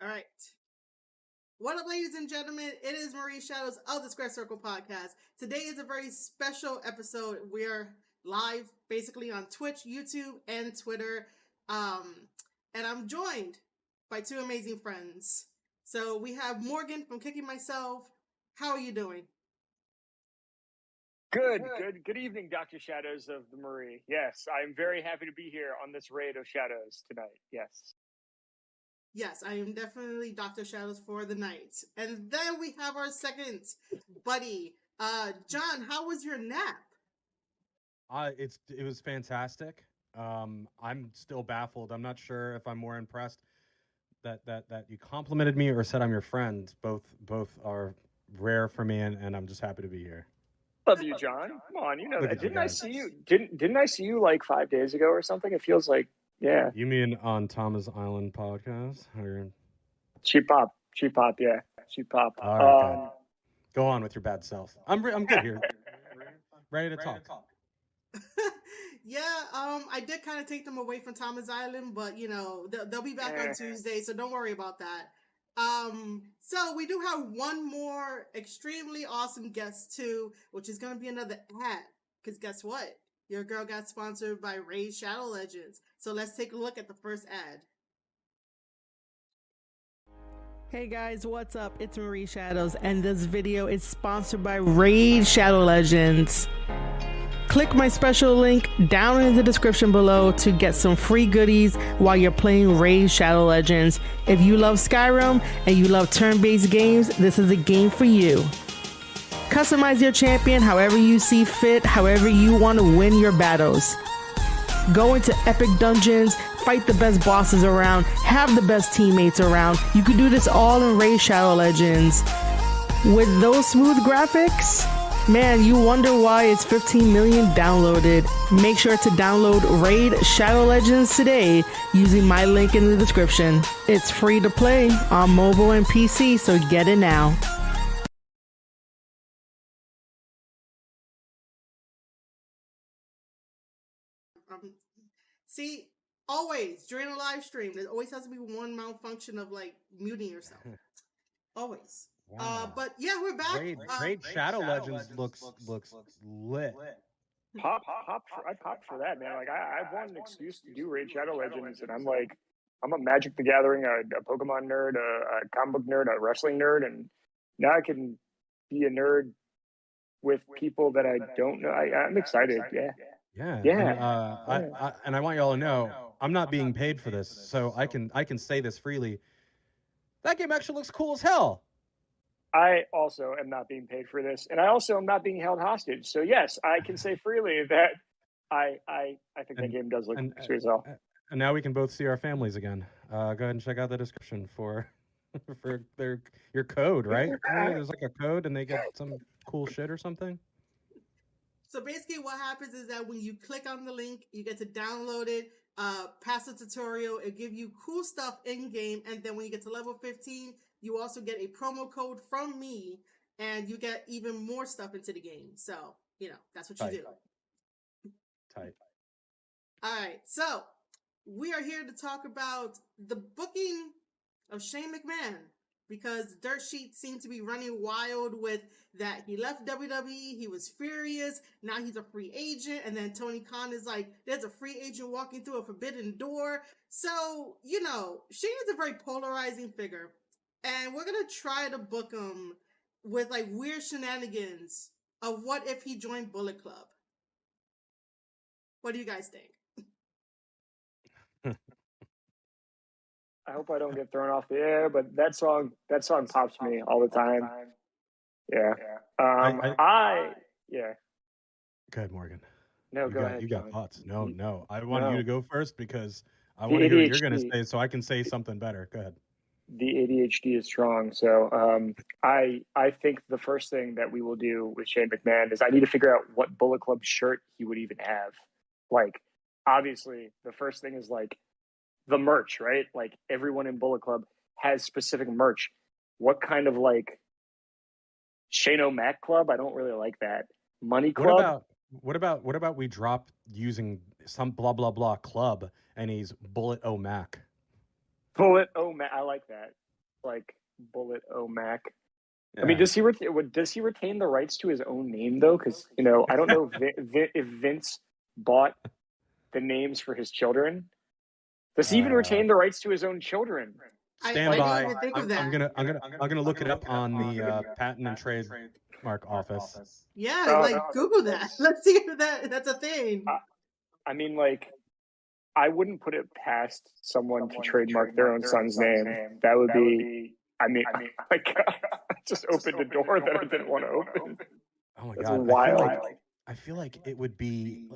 All right. What up, ladies and gentlemen? It is Marie Shadows of the Square Circle Podcast. Today is a very special episode. We're live basically on Twitch, YouTube, and Twitter. And I'm joined by two amazing friends. So we have Morgan from Kicking Myself. How are you doing? Good evening, Dr. Shadows of the Marie. Yes, I'm very happy to be here on this raid of shadows tonight. Yes. Yes, I am definitely Dr. Shadows for the night. And then we have our second buddy. John, how was your nap? It was fantastic. I'm still baffled. I'm not sure if I'm more impressed that you complimented me or said I'm your friend. Both are rare for me, and I'm just happy to be here. Love you, John. Come on, you know Look that. at you Didn't I guys. see you? Didn't I see you like 5 days ago or something? It feels like, yeah. You mean on Thomas Island podcast? Cheap pop, yeah, cheap pop. All right, good. Go on with your bad self. I'm good here. Ready to talk. Yeah, I did kind of take them away from Thomas Island, but you know they'll be back on Tuesday, so don't worry about that. So we do have one more extremely awesome guest too, which is going to be another ad. Because guess what? Your girl got sponsored by Raid Shadow Legends. So let's take a look at the first ad. Hey guys, what's up? It's Marie Shadows, and this video is sponsored by Raid Shadow Legends. Click my special link down in the description below to get some free goodies while you're playing Raid Shadow Legends. If you love Skyrim and you love turn-based games, this is a game for you. Customize your champion however you see fit, however you want to win your battles. Go into epic dungeons, fight the best bosses around, have the best teammates around. You can do this all in Raid Shadow Legends. With those smooth graphics, man, you wonder why it's 15 million downloaded. Make sure to download Raid Shadow Legends today using my link in the description. It's free to play on mobile and PC, so get it now. See, always during a live stream, there always has to be one malfunction of like muting yourself. Always. Wow. But yeah, we're back. Raid Shadow Legends looks lit. I popped for that, man. Like I want an excuse to do Raid Shadow Legends, and I'm a Magic the Gathering, a Pokemon nerd, a comic book nerd, a wrestling nerd, and now I can be a nerd with people that I don't know. I'm excited. Yeah. And I want y'all to know I'm not being paid for this, so I can say this freely. That game actually looks cool as hell. I also am not being paid for this, and I also am not being held hostage. So yes, I can say freely that I think that game does look sweet as hell. And now we can both see our families again. Go ahead and check out the description for your code, right? There's like a code, and they get some cool shit or something. So basically what happens is that when you click on the link, you get to download it, pass the tutorial, it gives you cool stuff in-game, and then when you get to level 15, you also get a promo code from me, and you get even more stuff into the game. So, you know, that's what you do. Tight. All right, so we are here to talk about the booking of Shane McMahon, because Dirt Sheet seemed to be running wild with that he left WWE, he was furious, now he's a free agent, and then Tony Khan is like, there's a free agent walking through a forbidden door. So, you know, Shane is a very polarizing figure, and we're going to try to book him with like weird shenanigans of what if he joined Bullet Club. What do you guys think? I hope I don't get thrown off the air, but that song pops me all the time. Yeah. Yeah. Go ahead, Morgan. No, go ahead. You got John. thoughts? No. I want you to go first because I The want to hear what you're going to ADHD. say so I can say something better. Go ahead. The ADHD is strong. So I think the first thing that we will do with Shane McMahon is I need to figure out what Bullet Club shirt he would even have. Like, obviously, the first thing is like the merch, right? Like everyone in Bullet Club has specific merch. What kind of like Shane O'Mac Club? I don't really like that. Money Club? What about we drop using some blah blah blah club and he's Bullet O'Mac? Bullet O'Mac. I like that. like Bullet O'Mac. Yeah. I mean, does he retain the rights to his own name though? Because I don't know if Vince bought the names for his children. Does he even retain the rights to his own children? Stand by. Didn't even think of that. I'm gonna look it up on the Patent and Trademark Office. Yeah, Google that. Let's see if that's a thing. I mean, like, I wouldn't put it past someone to trademark their own son's name. That would be. I mean, like, I just opened a door that I didn't want to open. Oh my That's god! wild. I feel like it would be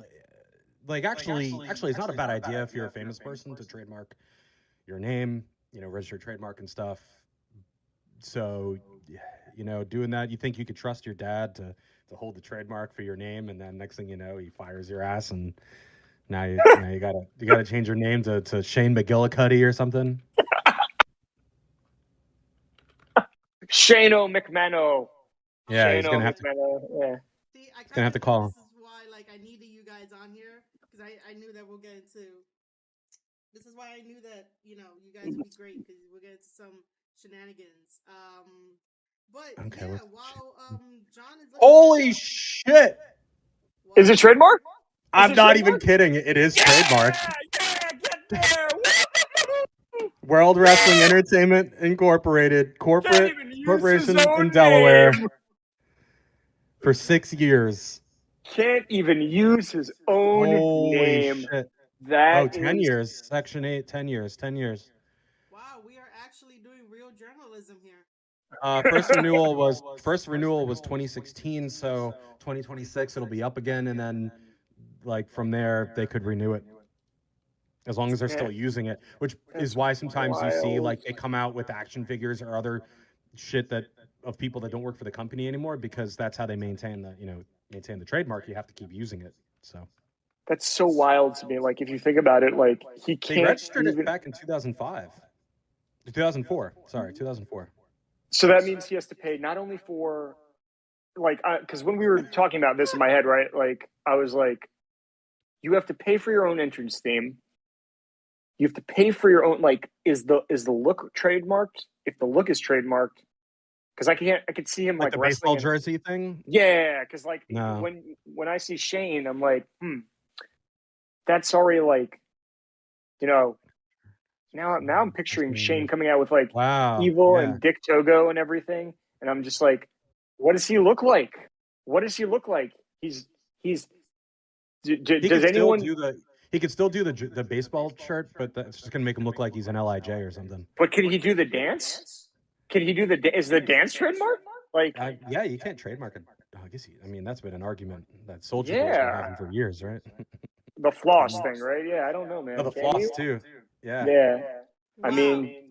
like actually, it's not a bad idea if you're a famous person to trademark your name, register trademark and stuff. So, doing that, you think you could trust your dad to hold the trademark for your name, and then next thing you know, he fires your ass, and now you gotta change your name to Shane McGillicuddy or something. Shane-O McMahon. Yeah, he's gonna have to. Yeah. See, I gonna have to call him. This is why, I needed you guys on here because I knew that we'll get into. This is why I knew that you guys would be great because we'll get into some shenanigans. But Okay, yeah, while John is. Holy shit! Is it trademark? I'm not even kidding. It is trademark. Yeah, get there. World Wrestling Entertainment Incorporated, corporation in Delaware, for 6 years. Can't even use his own name. Shit. That 10 years. Section 8, 10 years. 10 years. Wow, we are actually doing real journalism here. First renewal was 2016, so 2026 it'll be up again, and then from there they could renew it. As long as they're still using it, which is why sometimes you see they come out with action figures or other shit of people that don't work for the company anymore, because that's how they maintain the trademark. You have to keep using it. So that's so wild to me. Like, if you think about it, he can't. They registered it back in 2005, 2004. Sorry, 2004. So that means he has to pay not only for because when we were talking about this in my head, right? I was like, you have to pay for your own entrance theme. You have to pay for your own. Is the look trademarked? If the look is trademarked, because I could see him the baseball jersey thing. Yeah, because no. when I see Shane, I'm like, that's already now I'm picturing Shane coming out with Evil and Dick Togo and everything, and I'm just like, what does he look like? What does he look like? Does anyone? He could still do the baseball shirt, but that's just gonna make him look like he's an LIJ or something. But can he do the dance? Can he do is the dance trademark? Yeah, you can't trademark it. I guess that's been an argument that Soldier Boy's been having for years, right? The floss thing, right? Yeah, I don't know, man. Oh, the floss too. Yeah. Yeah. Wow. I mean,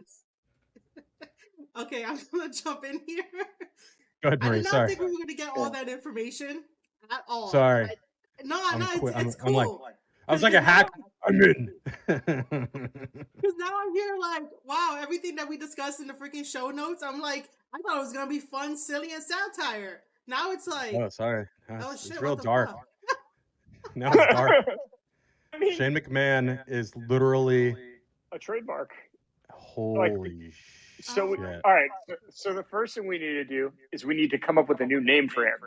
okay, I'm gonna jump in here. Go ahead, Marie. I did not think we were gonna get all that information at all. Sorry. It's cool. I was like a hack. I'm in. Because now I'm here wow, everything that we discussed in the freaking show notes, I'm like, I thought it was going to be fun, silly, and satire. Now it's oh, sorry. Oh, shit, it's real dark. Now it's dark. Shane McMahon is literally a trademark. Holy shit. So, all right. So the first thing we need to do is we need to come up with a new name for him.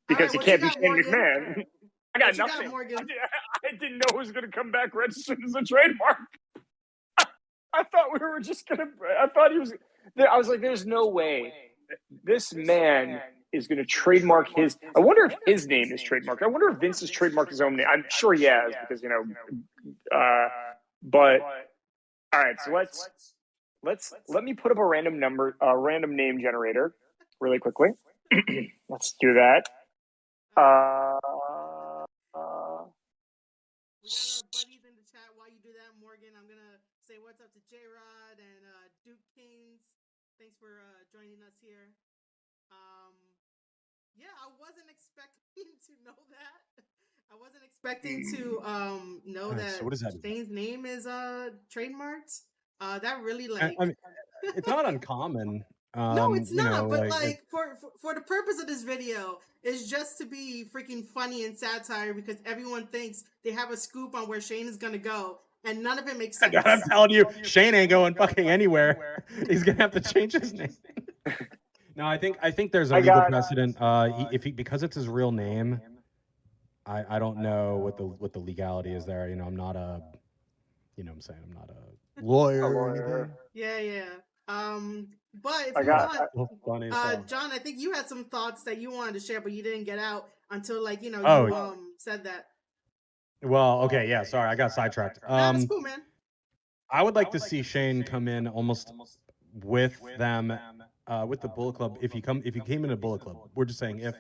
Because he can't be Shane McMahon. I got nothing. I didn't know it was going to come back registered as a trademark. I thought we were just going to. I thought he was. I was like, "There's no way this man is going to trademark his." I wonder if his name is trademarked. I wonder if Vince has trademarked his own name. I'm sure he has because But all right, so let me put up a random name generator really quickly. Let's do that. We got our buddies in the chat. While you do that, Morgan, I'm gonna say what's up to J-Rod and Duke Kings. Thanks for joining us here. Yeah, I wasn't expecting to know that. I wasn't expecting to know that, so what does that Shane's name is trademarked. That really it's not uncommon. No, it's not. But for the purpose of this video, it's just to be freaking funny and satire because everyone thinks they have a scoop on where Shane is gonna go, and none of it makes sense. I'm telling you, Shane ain't going fucking anywhere. He's gonna have to change his name. No, I think there's a legal precedent. Because it's his real name, I don't know what the legality is there. I'm not a, what I'm saying, I'm not a lawyer or anything. Yeah. But if you want, funny John, I think you had some thoughts that you wanted to share, but you didn't get out until you said that. Well, okay, yeah. Sorry, I got sidetracked. That's cool, man. I would like to see Shane come in almost with them. With the Bullet Club, if he came in a Bullet Club, we're just saying if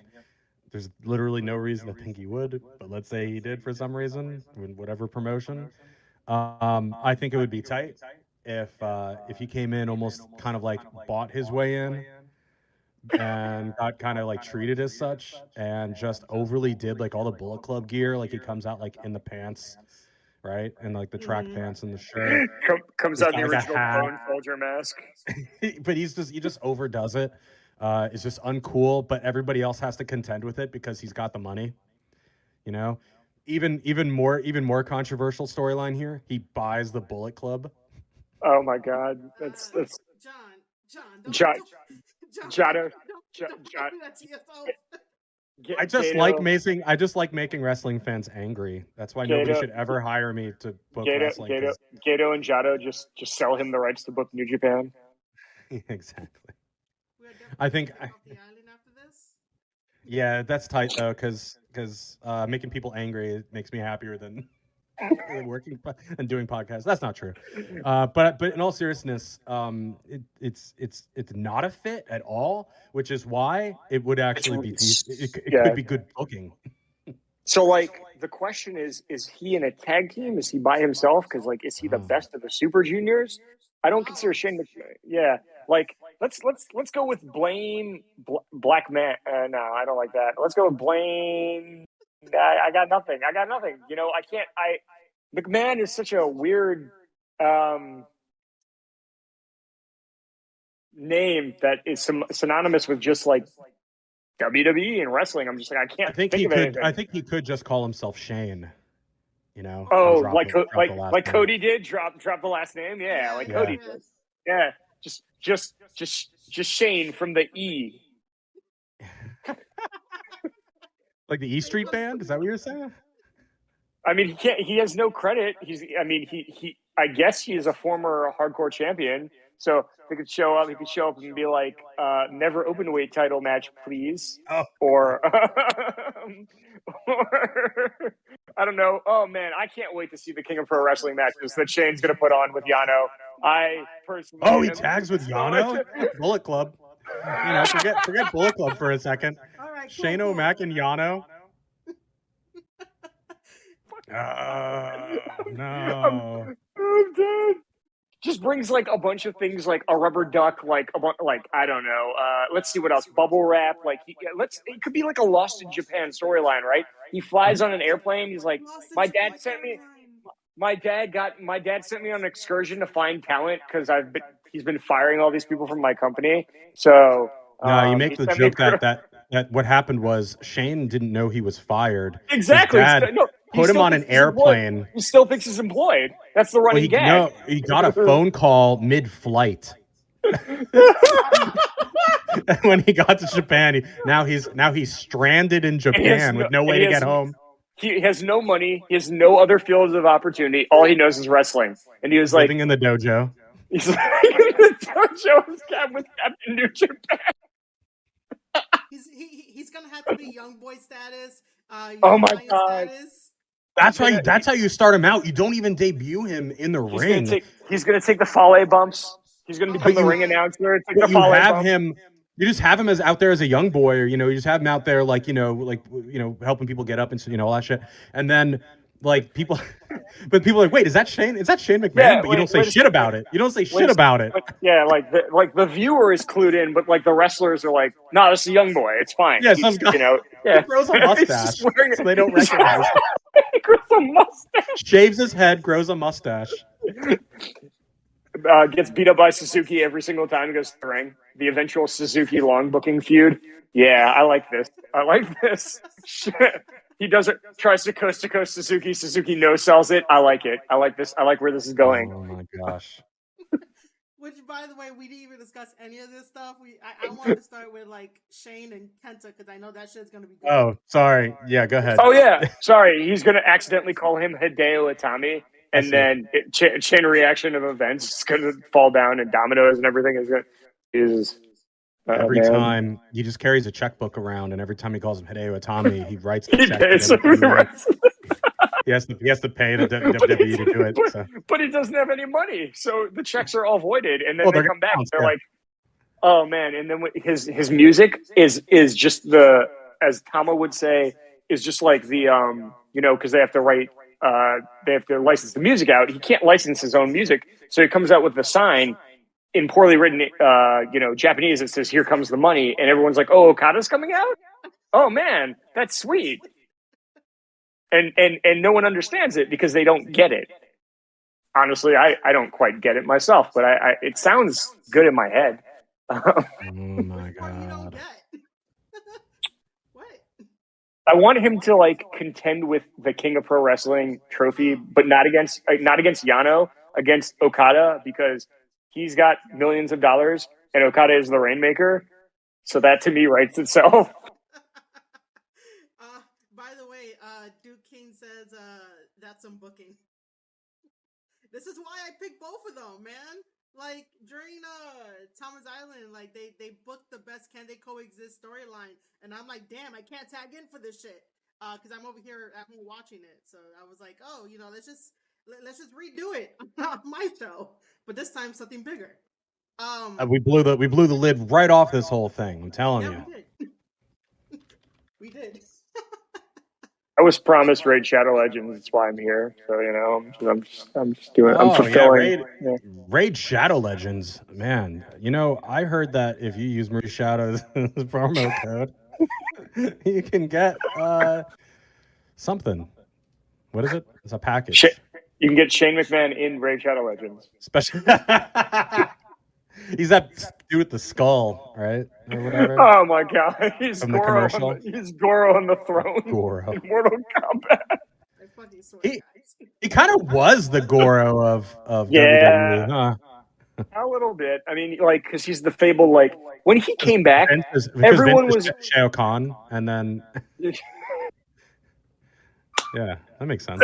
there's literally no reason to think he would, but let's say he did for some reason, in whatever promotion, I think it would be tight if he came in almost kind of like bought his way in and got kind of like treated as such and just overly did like all the Bullet Club gear, like he comes out like in the pants, right? And like the track pants and the shirt. Comes out the original Bone Soldier mask. But he just overdoes it. It's just uncool, but everybody else has to contend with it because he's got the money. Even more controversial storyline here. He buys the Bullet Club. Oh my God, that's John. I just like making wrestling fans angry. That's why nobody should ever hire me to book wrestling. Gato and Jado just sell him the rights to book New Japan. Exactly. I think. Yeah, that's tight though, because making people angry makes me happier than working and doing podcasts. That's not true. But in all seriousness, it's not a fit at all, which is why it would actually be decent. It could be good booking. So the question is he in a tag team? Is he by himself? Because is he the best of the Super Juniors? I don't consider Shane. Yeah, let's go with Blaine Black Man. No, I don't like that. Let's go with Blaine. I got nothing. I can't. McMahon is such a weird name that is synonymous with just WWE and wrestling. I'm just I can't. I think he could just call himself Shane. Oh, like Cody did drop the last name. Yeah, Cody did. Yeah, just Shane from the E. Like the E Street Band? Is that what you're saying? I mean, he can't. He has no credit. I guess he is a former hardcore champion. So he could show up and be like, "Never open weight title match, please," or I don't know. Oh man, I can't wait to see the King of Pro Wrestling matches that Shane's going to put on with Yano. I personally. He tags with Yano? Bullet Club. Forget Bullet Club for a second. All right, Shane O'Mac and Yano. No. I'm dead. Just brings a bunch of things, like a rubber duck, I don't know. Let's see what else. Bubble wrap, it could be like a Lost in Japan storyline, right? He flies on an airplane. He's like, my dad sent me on an excursion to find talent because he's been firing all these people from my company. So you make the joke that what happened was Shane didn't know he was fired. Exactly. Put him on an airplane. He still thinks he's employed. That's the running gag. No, he got a phone call mid-flight. When he got to Japan, now he's stranded in Japan with no way to get home. He has no money. He has no other fields of opportunity. All he knows is wrestling. And he was living in the dojo. He's living in the dojo with Captain New Japan. He's gonna have to be young boy status. Oh my God. Status. That's how you start him out. You don't even debut him in the ring. He's gonna take the Fale bumps. He's gonna become the ring announcer. You just have him as out there as a young boy, or you just have him out there helping people get up and all that shit. And then people, but people are like, wait, is that Shane? Is that Shane McMahon? Yeah, but you don't say shit about it. You don't say shit about it. Yeah, the viewer is clued in, but the wrestlers are like, no, this is a young boy. It's fine. Yeah, some guy he grows a mustache, so they don't recognize him. He grows a mustache. Shaves his head, grows a mustache. Gets beat up by Suzuki every single time he goes to the ring. The eventual Suzuki long booking feud. Yeah, I like this. He does it. Tries to coast Suzuki. Suzuki no sells it. I like it. I like this. I like where this is going. Oh my gosh. Which, by the way, we didn't even discuss any of this stuff. I wanted to start with like Shane and Kenta because I know that shit's gonna be good. Oh, sorry. Yeah, go ahead. Oh yeah, sorry. He's gonna accidentally call him Hideo Itami, and then chain reaction of events is gonna fall down, and dominoes and everything is gonna. Jesus. Every man. time he just carries a checkbook around, and every time he calls him Hideo Itami, he writes the He check. pays. He has to pay the WWE to do it. But he doesn't have any money, so the checks are all voided, and then Well, they they're come back. bounce, They're yeah. like, "Oh man!" And then his music is just the, as Tama would say, is just like the because they have to write, they have to license the music out. He can't license his own music, so he comes out with the sign in poorly written Japanese that says "Here comes the money," and everyone's like, "Oh, Okada's coming out? Oh man, that's sweet." And no one understands it because they don't get it. Honestly, I don't quite get it myself, but it sounds good in my head. Oh my What you don't god. get? What? I want him to like contend with the King of Pro Wrestling trophy, but not against Yano, against Okada, because he's got millions of dollars and Okada is the Rainmaker. So that to me writes itself. By the way, Duke King says that's some booking. This is why I picked both of them, man. Like during Thomas Island, like they booked the best Can They Coexist storyline, and I'm like, damn, I can't tag in for this shit because I'm over here at home watching it. So I was like, oh, let's just redo it on my show, but this time something bigger. We blew the lid right off this whole thing. I'm telling you. We did. We did. I was promised Raid Shadow Legends. That's why I'm here. So I'm just doing. I'm fulfilling. Raid Shadow Legends, man. I heard that if you use Marie Shadow's promo code, you can get something. What is it? It's a package. You can get Shane McMahon in Raid Shadow Legends. Special. He's that dude with the skull, right? Or whatever. Oh my god, he's From the commercial. He's Goro on the throne. Goro. In Mortal Kombat. He kind of was the Goro of WWE, huh? A little bit. I mean, like, because he's the fable. Like when he came back, everyone was Shao Kahn, and then yeah, that makes sense.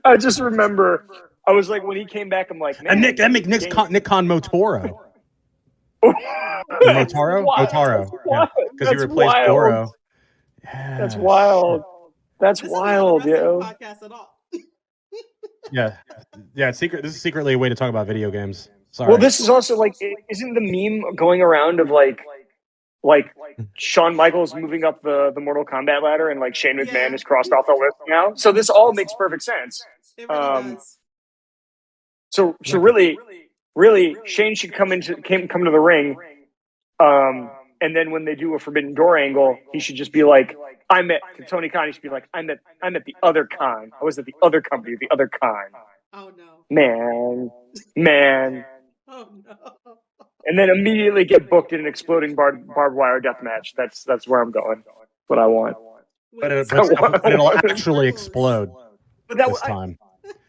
I just remember. I was like, when he came back, I'm like, man. And Nick Khan Motoro. Motaro. Because he replaced wild. Goro. Yeah, that's wild. That's wild, yo. Podcast at all. Yeah. This is secretly a way to talk about video games. Sorry. Well, this is also like, isn't the meme going around of like Shawn Michaels moving up the Mortal Kombat ladder and like Shane McMahon is crossed off the list now? So this all makes perfect sense. It really does. So really, Shane should come to the ring, and then when they do a Forbidden Door angle, he should just be like, Tony Khan. He should be like, I'm at the other Khan. I was at the other company, the other Khan. Oh no, man. Oh no. And then immediately get booked in an exploding barbed wire death match. That's where I'm going. What I want. But it'll actually explode. But this time.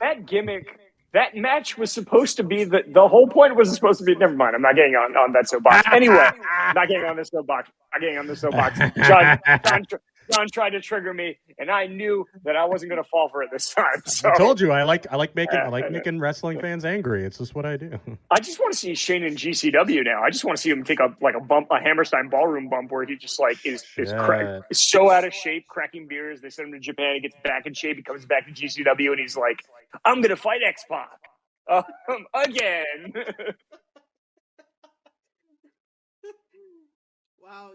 That gimmick. That match was supposed to be the whole point was supposed to be. Never mind. I'm not getting on that soapbox. Anyway, I'm not getting on this soapbox. John tried to trigger me, and I knew that I wasn't going to fall for it this time. So. I told you I like making wrestling fans angry. It's just what I do. I just want to see Shane in GCW now. I just want to see him take a Hammerstein ballroom bump where he just like is so out of shape, cracking beers. They send him to Japan. He gets back in shape. He comes back to GCW, and he's like, "I'm going to fight X-Pac again." Wow.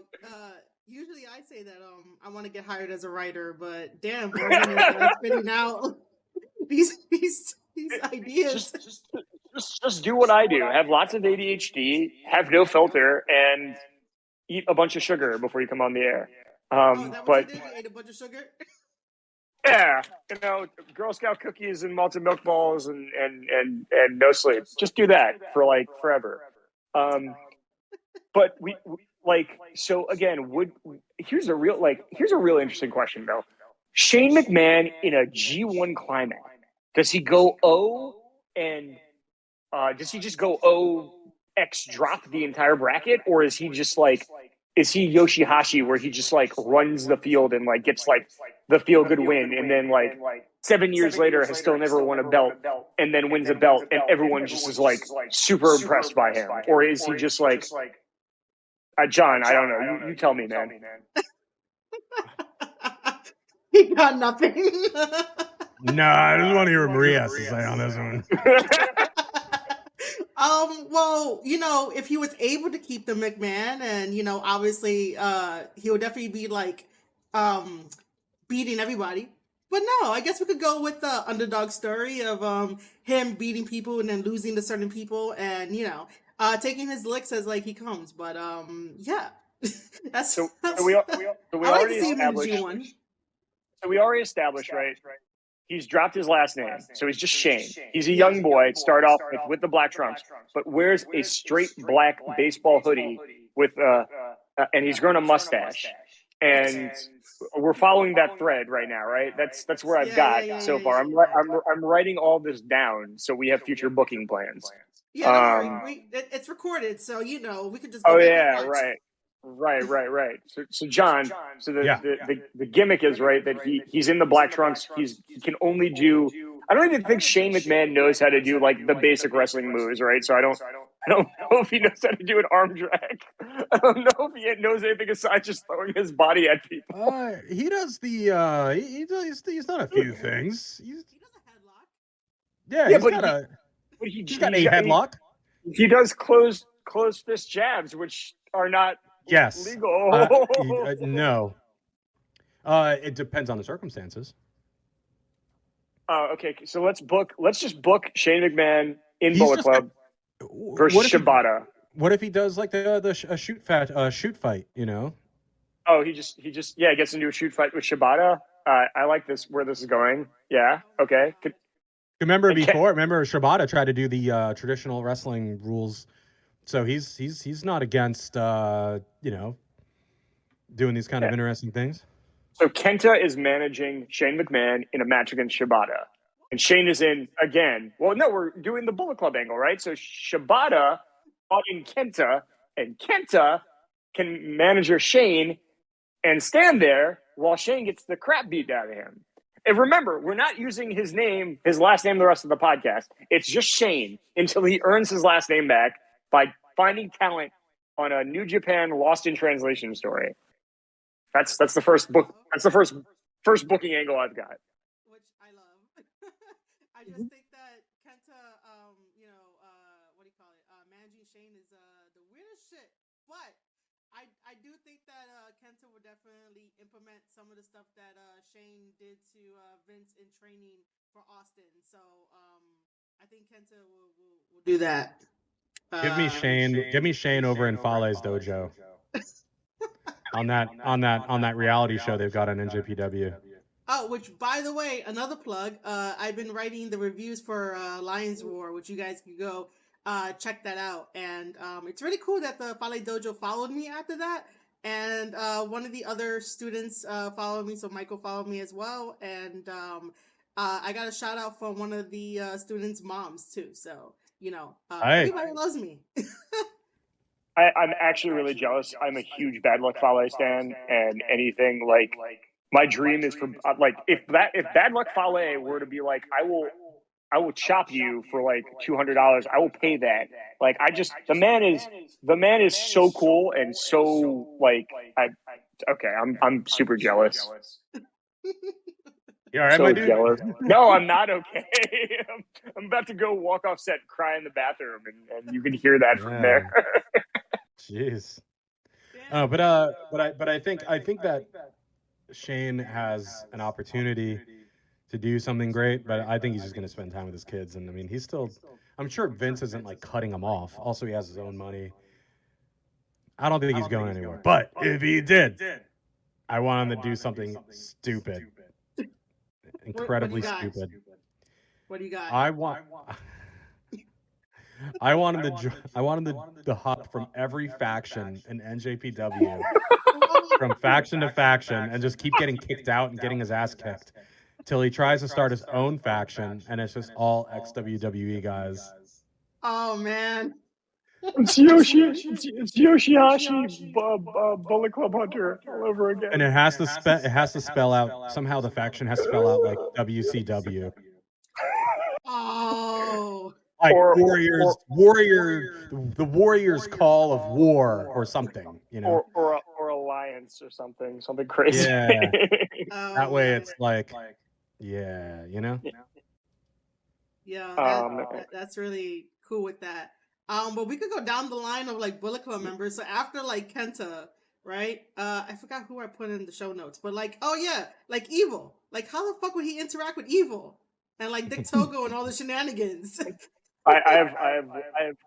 Usually I say that I want to get hired as a writer, but damn, Morgan is spitting out these ideas. Just do what I do. Have lots of ADHD, have no filter, and eat a bunch of sugar before you come on the air. But you ate a bunch of sugar. Yeah, Girl Scout cookies and malted milk balls and no sleep. Just do that for like forever. But so again, here's a real interesting question though. Shane McMahon in a G1 climax, does he go O and does he just go O X drop the entire bracket, or is he just like, is he Yoshihashi where he just like runs the field and like gets like the feel good win, and then like 7 years later has still never won a belt and then wins a belt and everyone just is like super impressed by him? Or is he just like, John, I don't know. You tell me, man. He got nothing. No, I just want to hear what Maria has to say on this one. Well, if he was able to keep the McMahon, and obviously, he would definitely be like, beating everybody. But no, I guess we could go with the underdog story of him beating people and then losing to certain people, and taking his licks as like he comes. But yeah, that's so that's. we I like already to see him in established. G1. So we already established, right? He's dropped his last name, so he's just Shane. He's a young boy. Start off with the black trunks, but wears a straight black baseball hoodie with and he's grown a mustache. And we're following that thread right now, right? That's where I've got so far. I'm writing all this down so we have future booking plans. Yeah, don't worry. It's recorded, so we could just. Go oh back yeah, and watch. Right. So John, so the gimmick is right that he's in the black trunks. He can only do. I don't even think Shane McMahon knows how to do like the basic wrestling moves, right? So I don't know if he knows how to do an arm drag. I don't know if he knows anything aside just throwing his body at people. He does the he's done a few things. He does a headlock. Yeah, he's got a headlock. He does closed fist jabs, which are not legal. No. It depends on the circumstances. Okay, so let's just book Shane McMahon in Bullet Club versus Shibata. What if he does like a shoot fight? Oh, he just gets into a shoot fight with Shibata. I like where this is going. Yeah. Okay. Remember Shibata tried to do the traditional wrestling rules, so he's not against doing these kind of interesting things. So Kenta is managing Shane McMahon in a match against Shibata. And Shane is in again. Well, no, we're doing the Bullet Club angle, right? So Shibata fought in Kenta, and Kenta can manager Shane and stand there while Shane gets the crap beat out of him. And remember, we're not using his last name, the rest of the podcast. It's just Shane until he earns his last name back by finding talent on a New Japan Lost in Translation story. That's the first book. That's the first booking angle I've got. Which I love. I just think that Kenta, managing Shane is the weirdest shit. But I do think that Kenta will definitely implement some of the stuff that Shane did to Vince in training for Austin. So I think Kenta will do that. Give me Shane over in Fale's dojo. on that reality show they've got on NJPW. Oh, which by the way, another plug. I've been writing the reviews for Lions War, which you guys can go check that out. And it's really cool that the Fale Dojo followed me after that. And one of the other students followed me, so Michael followed me as well. And I got a shout out from one of the students' moms too. So everybody loves me. I'm actually really jealous. I'm a huge Bad Luck Fale stan, and anything like my dream is for like if Bad Luck Fale were to be like, I will chop you for like $200. I will pay that. Like the man is so cool and so like I'm super jealous. You all right, my dude? Jealous. No, I'm not okay. I'm about to go walk off set and cry in the bathroom, and you can hear that from there. Jeez. But I think that Shane has an opportunity to do something great, but I think he's just going to spend time with his kids. And I mean, I'm sure Vince isn't like cutting him off. Also, he has his own money. I don't think he's going anywhere. But if he did, I want him to do something stupid. Incredibly stupid. What do you got? I want I want him to. I want him to hop from every faction in NJPW, from faction to faction, and just keep getting kicked out and getting his ass kicked till he tries to start his own faction, and it's just all ex-WWE guys. Oh man. It's Yoshihashi Bullet Club Hunter all over again. And it has to spell out somehow. The faction has to spell out like WCW. Oh. Like the Warriors Call of War or something, you know, or Alliance or something crazy. Yeah, Oh, that way man. it's like, yeah, you know. Yeah, that's really cool with that. But we could go down the line of like Bullet Club members. So after like Kenta, right? I forgot who I put in the show notes, but like, oh yeah, like Evil. Like, how the fuck would he interact with Evil and like Dick Togo and all the shenanigans? I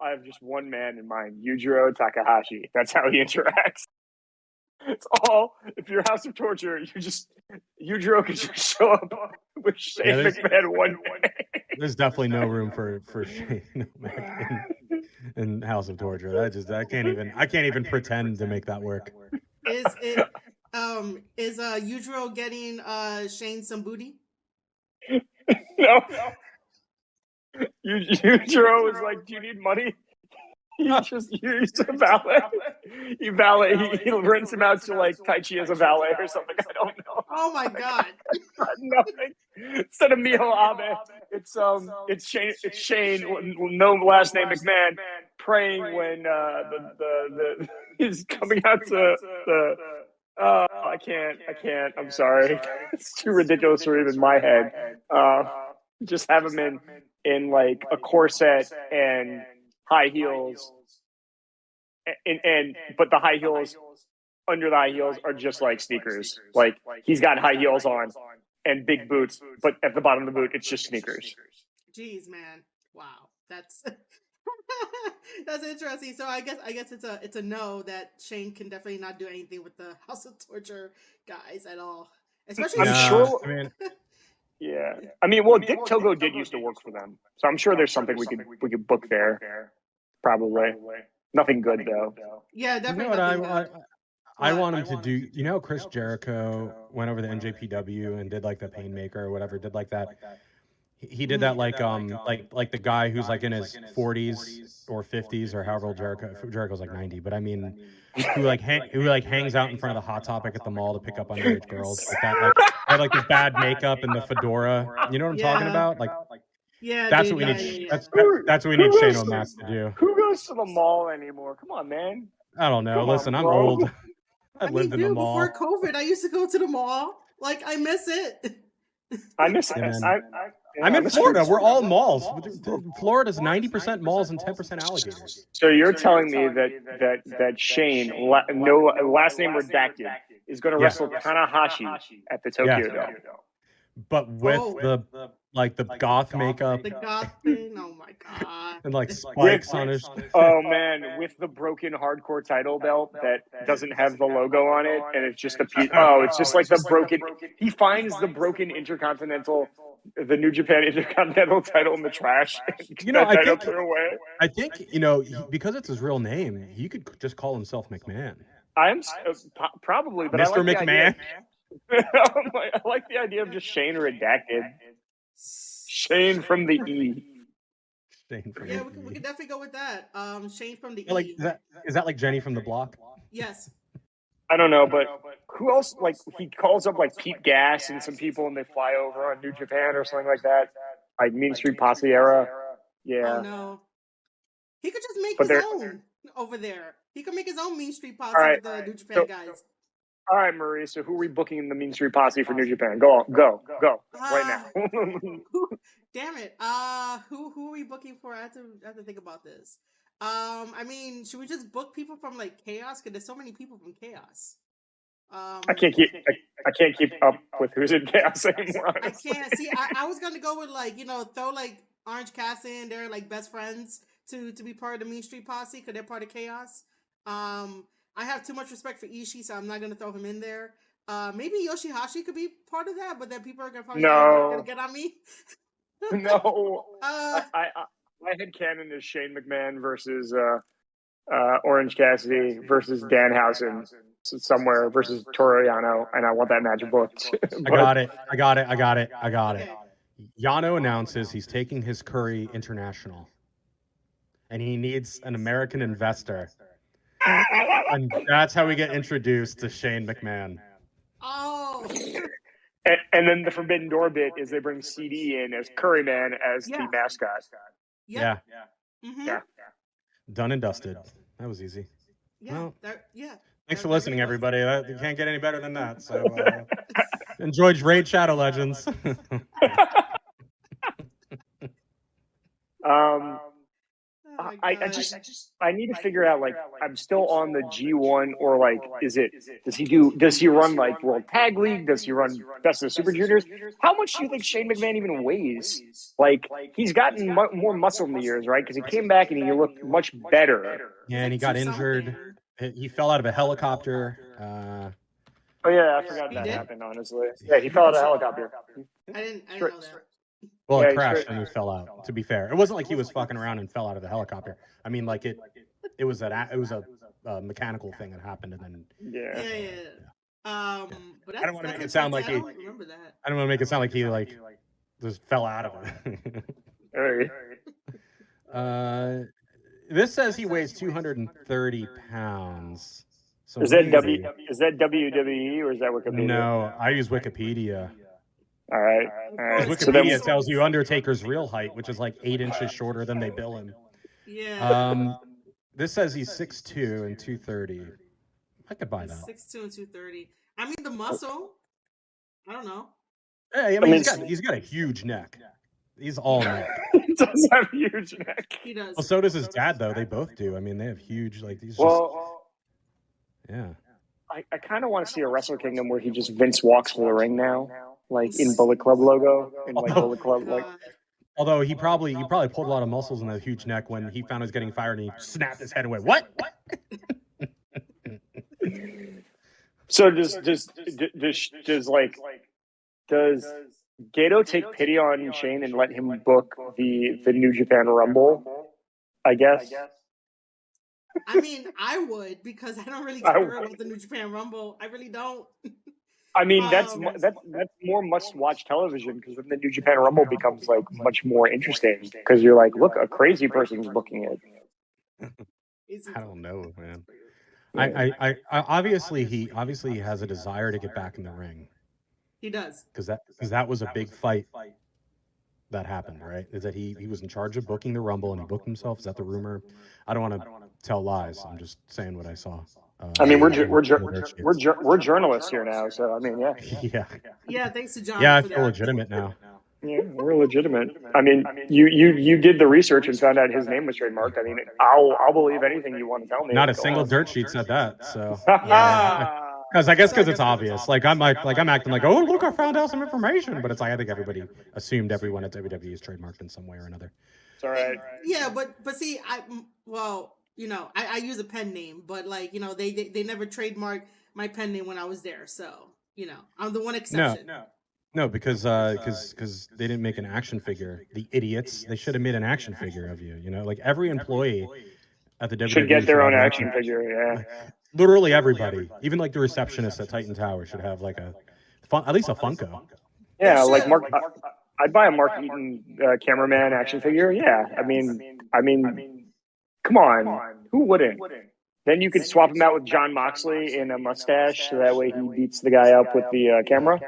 have just one man in mind, Yujiro Takahashi. That's how he interacts. It's all. If you're House of Torture, Yujiro can just show up with Shane McMahon one day. There's definitely no room for Shane in House of Torture. I can't even pretend to make that work. Is Yujiro getting Shane some booty? No. Yujiro is like, do you need money? He just used a valet. He rents him out to like Tai Chi as a valet or something. I don't know. Oh my god! Nothing. Instead of Miho Abe, it's Shane. No last name McMahon praying when he's coming out to the. I can't. I'm sorry. It's too ridiculous for even my head. Just have him in like a corset and high heels, but the high heels under the high heels are just like sneakers. Like he's got high heels on and big boots, but at the bottom of the boot, it's just sneakers. Jeez, man! Wow, that's that's interesting. So I guess it's a no that Shane can definitely not do anything with the House of Torture guys at all. Especially, I'm sure. Yeah, I mean, well, Dick Togo did used to work for them, so I'm sure there's something we could book there. Probably nothing good though. Yeah, definitely. You know what I want him to do? You know, Chris Jericho went over to NJPW and did like the Painmaker or whatever. Did like that. He did that like the guy who's like in his 40s or 50s or however old Jericho's like 90, but I mean who hangs out in front of the Hot Topic at the mall to pick up underage girls like that, like had like the bad makeup and the fedora. You know what I'm talking about? Like yeah, that's dude, what we need. yeah. That's what we need Shane O'Mac to do. Who goes to the mall anymore? Come on, man. I don't know. Listen, I'm bro. old. I lived in the mall before COVID. I used to go to the mall. Like I miss it. I miss it. I'm in Florida. We're all malls. Florida's 90% malls and 10% alligators. So you're telling me that Shane, no last name redacted, is going to wrestle Tanahashi at the Tokyo Dome, but with the goth makeup, the goth thing. Oh my god! And like spikes on his. Oh man, with the broken hardcore title belt that doesn't have the logo on it, and it's just it's just like the broken. He finds the broken the New Japan Intercontinental title in the trash. You know, I think because it's his real name, he could just call himself McMahon. I'm probably, but Mr. McMahon. I like the idea of just Shane redacted. Shane from the E. We could definitely go with that. Shane from the E. Is that like Jenny from the Block? Yes. I don't know, but who else? Like he calls up like Pete Gas and some people, and they fly over on New Japan or something like that. Like Mean Street Posse era. Yeah. Oh no. He could just make his own over there. He could make his own Mean Street Posse with the New Japan guys. All right, Marie. So who are we booking in the Mean Street Posse for New Japan? Go right now. Damn it. Who are we booking for? I have to think about this. I mean, should we just book people from like Chaos? Because there's so many people from Chaos. I can't keep up with who's in Chaos anymore. Honestly. I can't see. I was gonna go with like throw like Orange Cassidy in there, like best friends to be part of the Mean Street Posse because they're part of Chaos. I have too much respect for Ishii, so I'm not going to throw him in there. Maybe Yoshihashi could be part of that, but then people are probably gonna get on me. No. My headcanon is Shane McMahon versus Orange Cassidy versus Danhausen somewhere versus Toriano, and I want that match booked. I got it. Okay. Yano announces he's taking his curry international, and he needs an American investor. And that's how we get introduced to Shane McMahon. Oh. And then the Forbidden Door bit is they bring CD in as Curryman as the mascot. Yeah. Mm-hmm. Yeah. Done and dusted. That was easy. Yeah. Well, thanks for listening, everybody. You can't get any better than that. So enjoy Raid Shadow Legends. I need to figure out, like, I'm still on the G1, or like, does he run like World Tag League? Does he run Best of the Super Juniors? How much do you think Shane McMahon even weighs? Like, he's gotten more muscle in the years, right? Because he came back and he looked much better. Yeah, and he got injured. He fell out of a helicopter. Oh yeah, I forgot that happened, honestly. Yeah, he fell out of a helicopter. I didn't know that. Well, it crashed and he fell out. To be fair, it wasn't like he was fucking around and fell out of the helicopter. I mean, like it was a mechanical thing that happened, and then But I don't want to make it sound like he. I don't want to make it sound like he like just fell out of it. This says he weighs 230 pounds. So is that WWE or is that Wikipedia? No, I use Wikipedia. All right. Wikipedia tells you Undertaker's real height, which is like 8 inches shorter than they bill him. Yeah. This says he's 6'2" and 230. I could buy that. 6'2" and 230. I mean, the muscle. I don't know. Hey, I mean, he's got a huge neck. He's all neck. He does have a huge neck. He does. Well, so does his dad, though. They both do. I mean, they have huge, like, these. Yeah. I kind of want to see a Wrestle Kingdom where he just Vince walks to the ring now, like in Bullet Club logo, and like Bullet Club, like. Although he probably pulled a lot of muscles in that huge neck when he found he was getting fired, and he snapped his head and went, "What?" So does Gato take pity on Shane and let him book the New Japan Rumble? I guess. I mean, I would, because I don't really care about the New Japan Rumble. I really don't. I mean, that's more must-watch television, because then the New Japan Rumble becomes like much more interesting, because you're like, look, a crazy person's booking it. I don't know, man. I obviously he has a desire to get back in the ring. He does, because that was a big fight that happened, right? Is that he was in charge of booking the Rumble and he booked himself? Is that the rumor? I don't want to tell lies. I'm just saying what I saw. I mean, we're journalists here now, so I mean, yeah. Thanks to John. Yeah, I feel legitimate now. Yeah, we're legitimate. I mean, you did the research and found out his name was trademarked. I mean, I'll believe anything you want to tell me. Not a single dirt sheet said that. So because it's obvious. Like I'm acting like, oh look, I found out some information, but it's like I think everybody assumed everyone at WWE is trademarked in some way or another. It's all right. Yeah, but see, I use a pen name, but like, they never trademarked my pen name when I was there, so I'm the one exception. No, because they didn't make an action figure. The idiots. They should have made an action figure of you. Like every employee at the WWE should get their own action figure. Yeah. Literally everybody, even like the receptionist at Titan Tower, should have like at least a Funko. Yeah, like Mark. I'd buy a Mark Eaton cameraman action figure. Yeah, I mean, come on, who wouldn't? Then you could swap him out with John Moxley in a mustache, so that way he beats the guy up with the camera.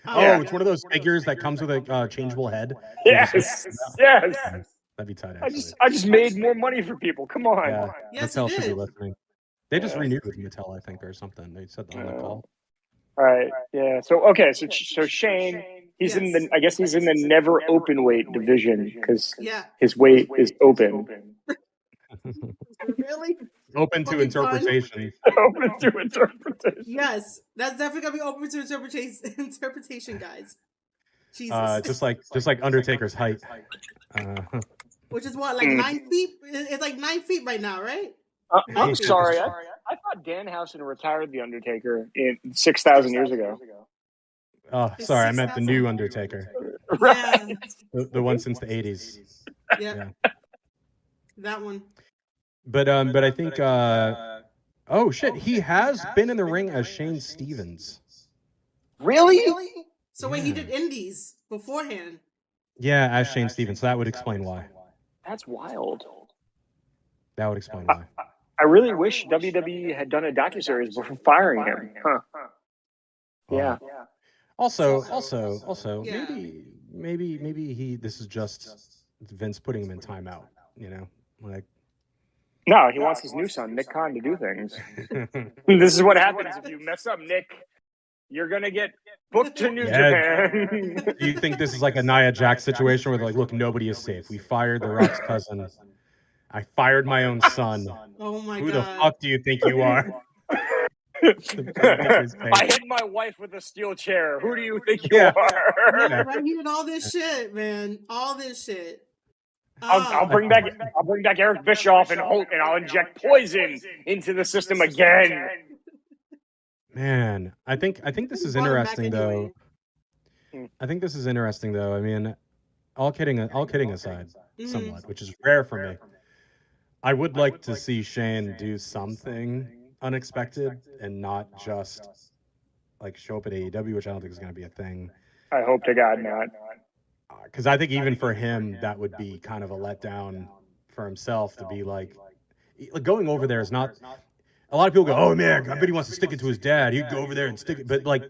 Oh, it's one of those figures that comes with a changeable head. Yes. That'd be tight. I just made more money for people. Come on. Yeah, Mattel should be listening. They just renewed with Mattel, I think, or something. They said that on the call. All right. Yeah. So Shane, he's in the. I guess he's in the never open weight division because his weight is open. Really? Open to interpretation. Open to interpretation. Yes, that's definitely gonna be open to interpretation, guys. Jesus. Just like Undertaker's height. Which is what, like 9 feet? It's like 9 feet right now, right? I'm sorry. I thought Danhausen retired the Undertaker 6,000 years ago. Oh, sorry, I meant the new Undertaker. Yeah. The one since the 80s. Yeah. That one. But I think oh shit, he has been in the ring as Shane Stevens. Really? So wait, he did indies beforehand. Yeah, as Shane Stevens. So that would explain why. That's wild. That would explain why. I really wish WWE had done a docuseries before firing him. Huh. Yeah. Also, Yeah. maybe this is just Vince putting him in timeout. You know, like. No, he wants his new son, Nick Khan, to do things. This is what happens if you mess up, Nick. You're gonna get booked to New Japan. Do you think this is like a Nia Jax situation where they're like, look, nobody is safe. We fired The Rock's cousin. I fired my own son. Oh my Who God. the fuck do you think you are? I hit my wife with a steel chair. Who do you think you are? Yeah, right. He did all this shit, man. All this shit. I'll bring back Eric Bischoff and Holt, and I'll inject poison into the system again. Man, I think this is interesting though. I think this is interesting though. I mean, all kidding aside, somewhat, which is rare for me. I would like to see Shane do something unexpected and not just like show up at AEW, which I don't think is going to be a thing. I hope to God not. Because I think even for him, that would be kind of a letdown for himself to be like going over there is not. A lot of people go, "Oh man, I bet he wants to stick it to his dad. He'd go over there and stick it." But like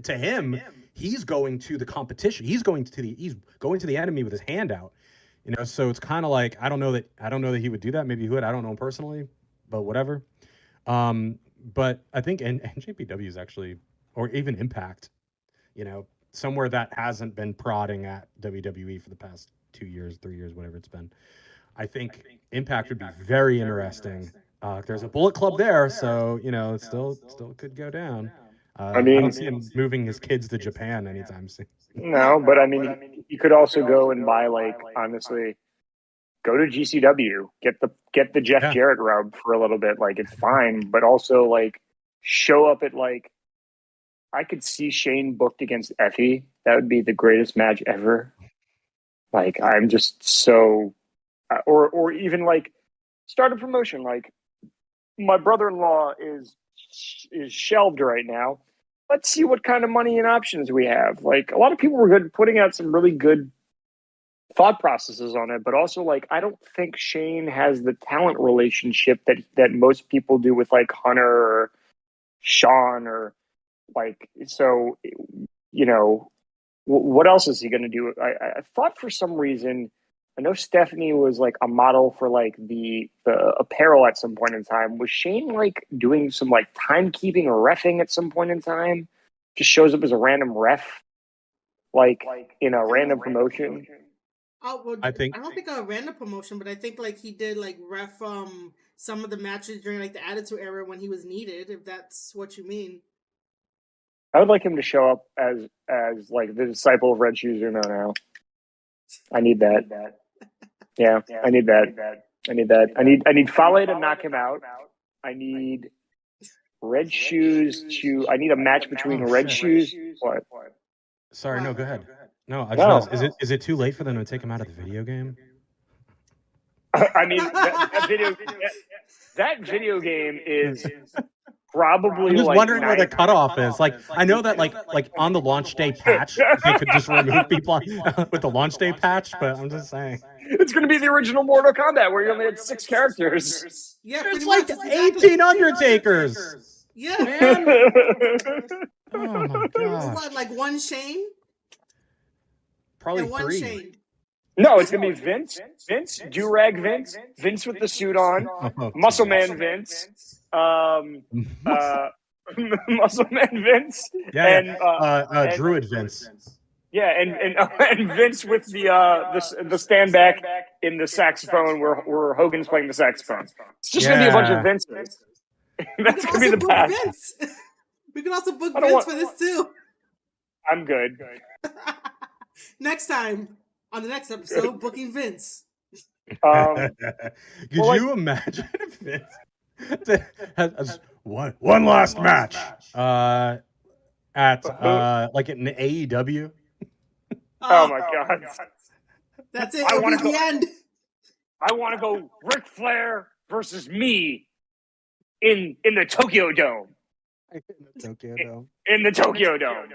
to him, he's going to the competition. He's going to the enemy with his hand out. You know, so it's kind of like I don't know that he would do that. Maybe he would. I don't know him personally, but whatever. But I think NJPW is actually, or even Impact, you know, somewhere that hasn't been prodding at WWE for the past 2 years, 3 years, whatever it's been. I think Impact would be very interesting. There's a Bullet Club there, so you know, it still could go down. I don't see him moving his kids to Japan anytime soon. No, but I mean, you could also go and buy, like, honestly, go to GCW, get the Jeff Jarrett rub for a little bit. Like, it's fine, but also like show up at like. I could see Shane booked against Effie. That would be the greatest match ever. Like, I'm just so, or even like start a promotion. Like, my brother-in-law is shelved right now. Let's see what kind of money and options we have. Like, a lot of people were putting out some really good thought processes on it, but also like I don't think Shane has the talent relationship that most people do with like Hunter or Sean or like, so you know, what else is he going to do? I thought for some reason, I know Stephanie was like a model for like the apparel at some point in time. Was Shane like doing some like timekeeping or reffing at some point in time? Just shows up as a random ref, like in a random promotion. Oh, well, I don't think a random promotion, but I think like he did like ref some of the matches during like the Attitude Era when he was needed, if that's what you mean. I would like him to show up as like the disciple of Red Shoes Uno now. I need that. Yeah, I need that. I need Fale to knock him out. I need Red Shoes to. I need a match between Red Shoes. What? Sorry, no, go ahead. No, I just realized, is it too late for them to take him out of the video game? I mean, that video game is probably. I'm just like wondering where the cutoff is. Like, I know that like on the launch day patch, they could just remove people with the launch day patch, but I'm just saying. It's going to be the original Mortal Kombat where you only had 6 characters. Yeah, there's like 18 Undertakers. Yeah, man. Oh my god! Like one Shane. Probably and 3. Shane. No, it's gonna be Vince, Do-Rag Vince with the suit on, Muscle Man Vince, Muscle Man Vince, and Druid Vince. Yeah, and Vince with the stand back in the saxophone where Hogan's playing the saxophone. It's just gonna be a bunch of Vinces. That's gonna be the best. We can also book Vince for this too. I'm good. Next time on the next episode, booking Vince. Could you imagine if Vince has one last match at like an AEW? Oh my god! That's it. It'll be the end. I want to go Ric Flair versus me in the Tokyo Dome. In the Tokyo Dome. In the Tokyo Dome.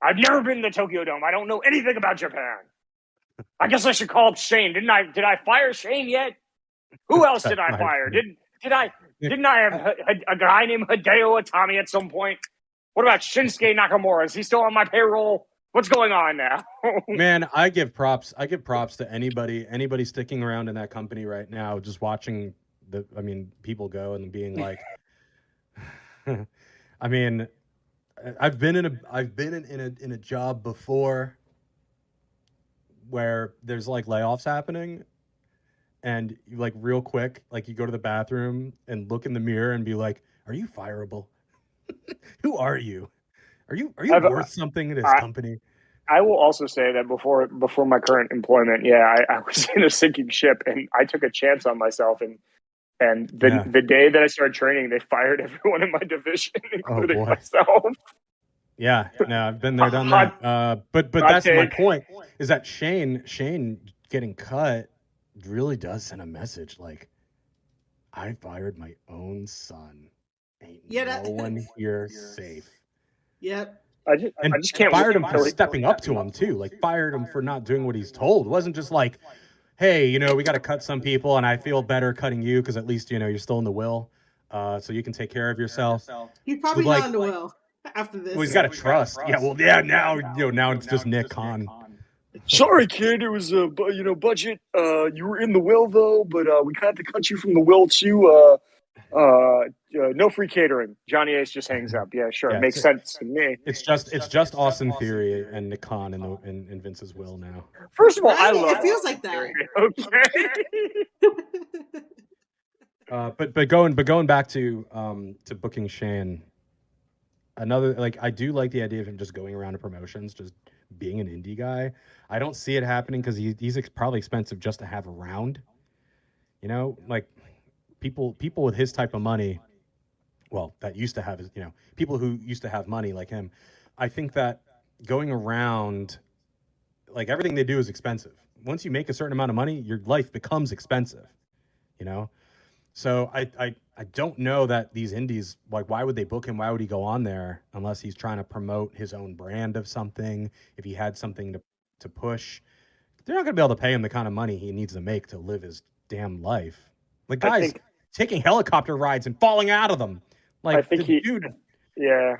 I've never been in the Tokyo Dome. I don't know anything about Japan. I guess I should call up Shane. Did I fire Shane yet? Who else did I fire? Didn't I have a guy named Hideo Itami at some point? What about Shinsuke Nakamura? Is he still on my payroll? What's going on now? Man, I give props to anybody sticking around in that company right now, just watching people go and being like, I mean, I've been in a job before where there's like layoffs happening, and you like real quick, like you go to the bathroom and look in the mirror and be like, "Are you fireable? Who are you? Are you worth something to this company?" I will also say that before my current employment, I was in a sinking ship, and I took a chance on myself, and the day that I started training, they fired everyone in my division, including myself. Yeah, no, I've been there, done that. But that's my point, is that Shane getting cut really does send a message like, I fired my own son. Ain't no one here safe. Yep. I just can't. Fired him for stepping up to him too. Like fired him for not doing what he's told. It wasn't just like, hey, we got to cut some people, and I feel better cutting you because at least you're still in the will, so you can take care of yourself. He's probably not in the will after this. Well, he's got to trust. Yeah, well, yeah. Now it's just Nick Khan. Sorry, kid. It was budget. You were in the will though, but we had to cut you from the will too. No free catering. Johnny Ace just hangs up. Yeah, sure. It makes sense to me. It's just Austin Theory and Nick Khan in Vince's will now. First of all, I love it. Feels like that. Okay. But going back to booking Shane, another, like, I do like the idea of him just going around to promotions, just being an indie guy. I don't see it happening because he's probably expensive just to have around. Like people with his type of money, well, that used to have his, people who used to have money like him. I think that going around, like, everything they do is expensive. Once you make a certain amount of money, your life becomes expensive, So I don't know that these indies, like, why would they book him? Why would he go on there unless he's trying to promote his own brand of something? If he had something to push, they're not going to be able to pay him the kind of money he needs to make to live his damn life. Like, guys taking helicopter rides and falling out of them. Like, I think dude. Yeah,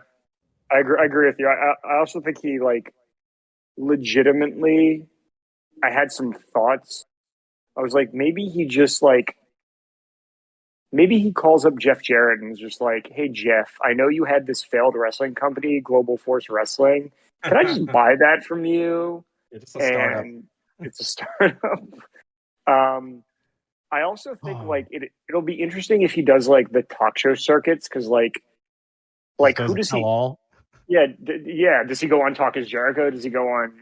I agree with you. I also think he, like, legitimately, I had some thoughts. I was like, maybe he calls up Jeff Jarrett and is just like, hey, Jeff, I know you had this failed wrestling company, Global Force Wrestling. Can I just buy that from you? It's a startup. It's a startup. I also think it'll be interesting if he does like the talk show circuits, because like who does he? All? Yeah. Does he go on Talk Is Jericho? Does he go on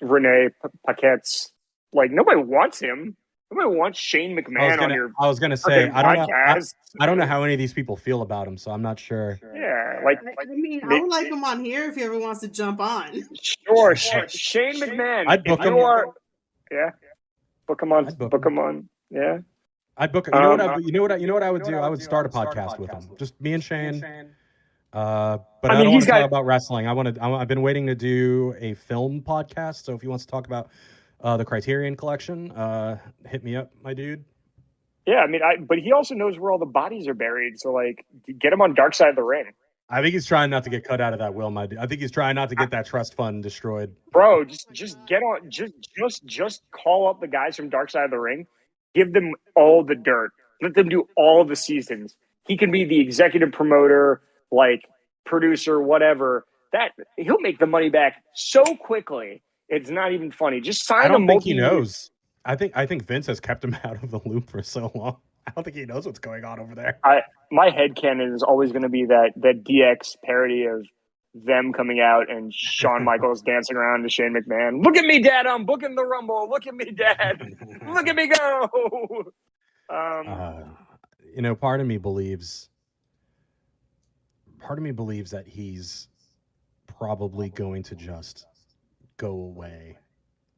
Renee Paquette's? Like, nobody wants him. Nobody wants Shane McMahon on your. I was gonna say, podcast. I don't know how any of these people feel about him, so I'm not sure. Yeah, I would like him on here if he ever wants to jump on. Sure, Shane McMahon. I'd book him. Book him on. Book him on. Yeah. I'd book. You know what I would do? I would start a podcast with him, just me and Shane. But I don't want to talk about wrestling. I've been waiting to do a film podcast. So if he wants to talk about the Criterion Collection, hit me up, my dude. Yeah, I mean, but he also knows where all the bodies are buried. So, like, get him on Dark Side of the Ring. I think he's trying not to get cut out of that will, my dude. I think he's trying not to get that trust fund destroyed. Bro, just get on. Just call up the guys from Dark Side of the Ring. Give them all the dirt. Let them do all the seasons. He can be the executive promoter, like, producer, whatever. That he'll make the money back so quickly. It's not even funny. Just sign. I don't think he knows. I think Vince has kept him out of the loop for so long. I don't think he knows what's going on over there. My headcanon is always going to be that DX parody of them coming out and Shawn Michaels dancing around to Shane McMahon. Look at me, Dad! I'm booking the Rumble. Look at me, Dad! Look at me go! Part of me believes that he's probably going to just go away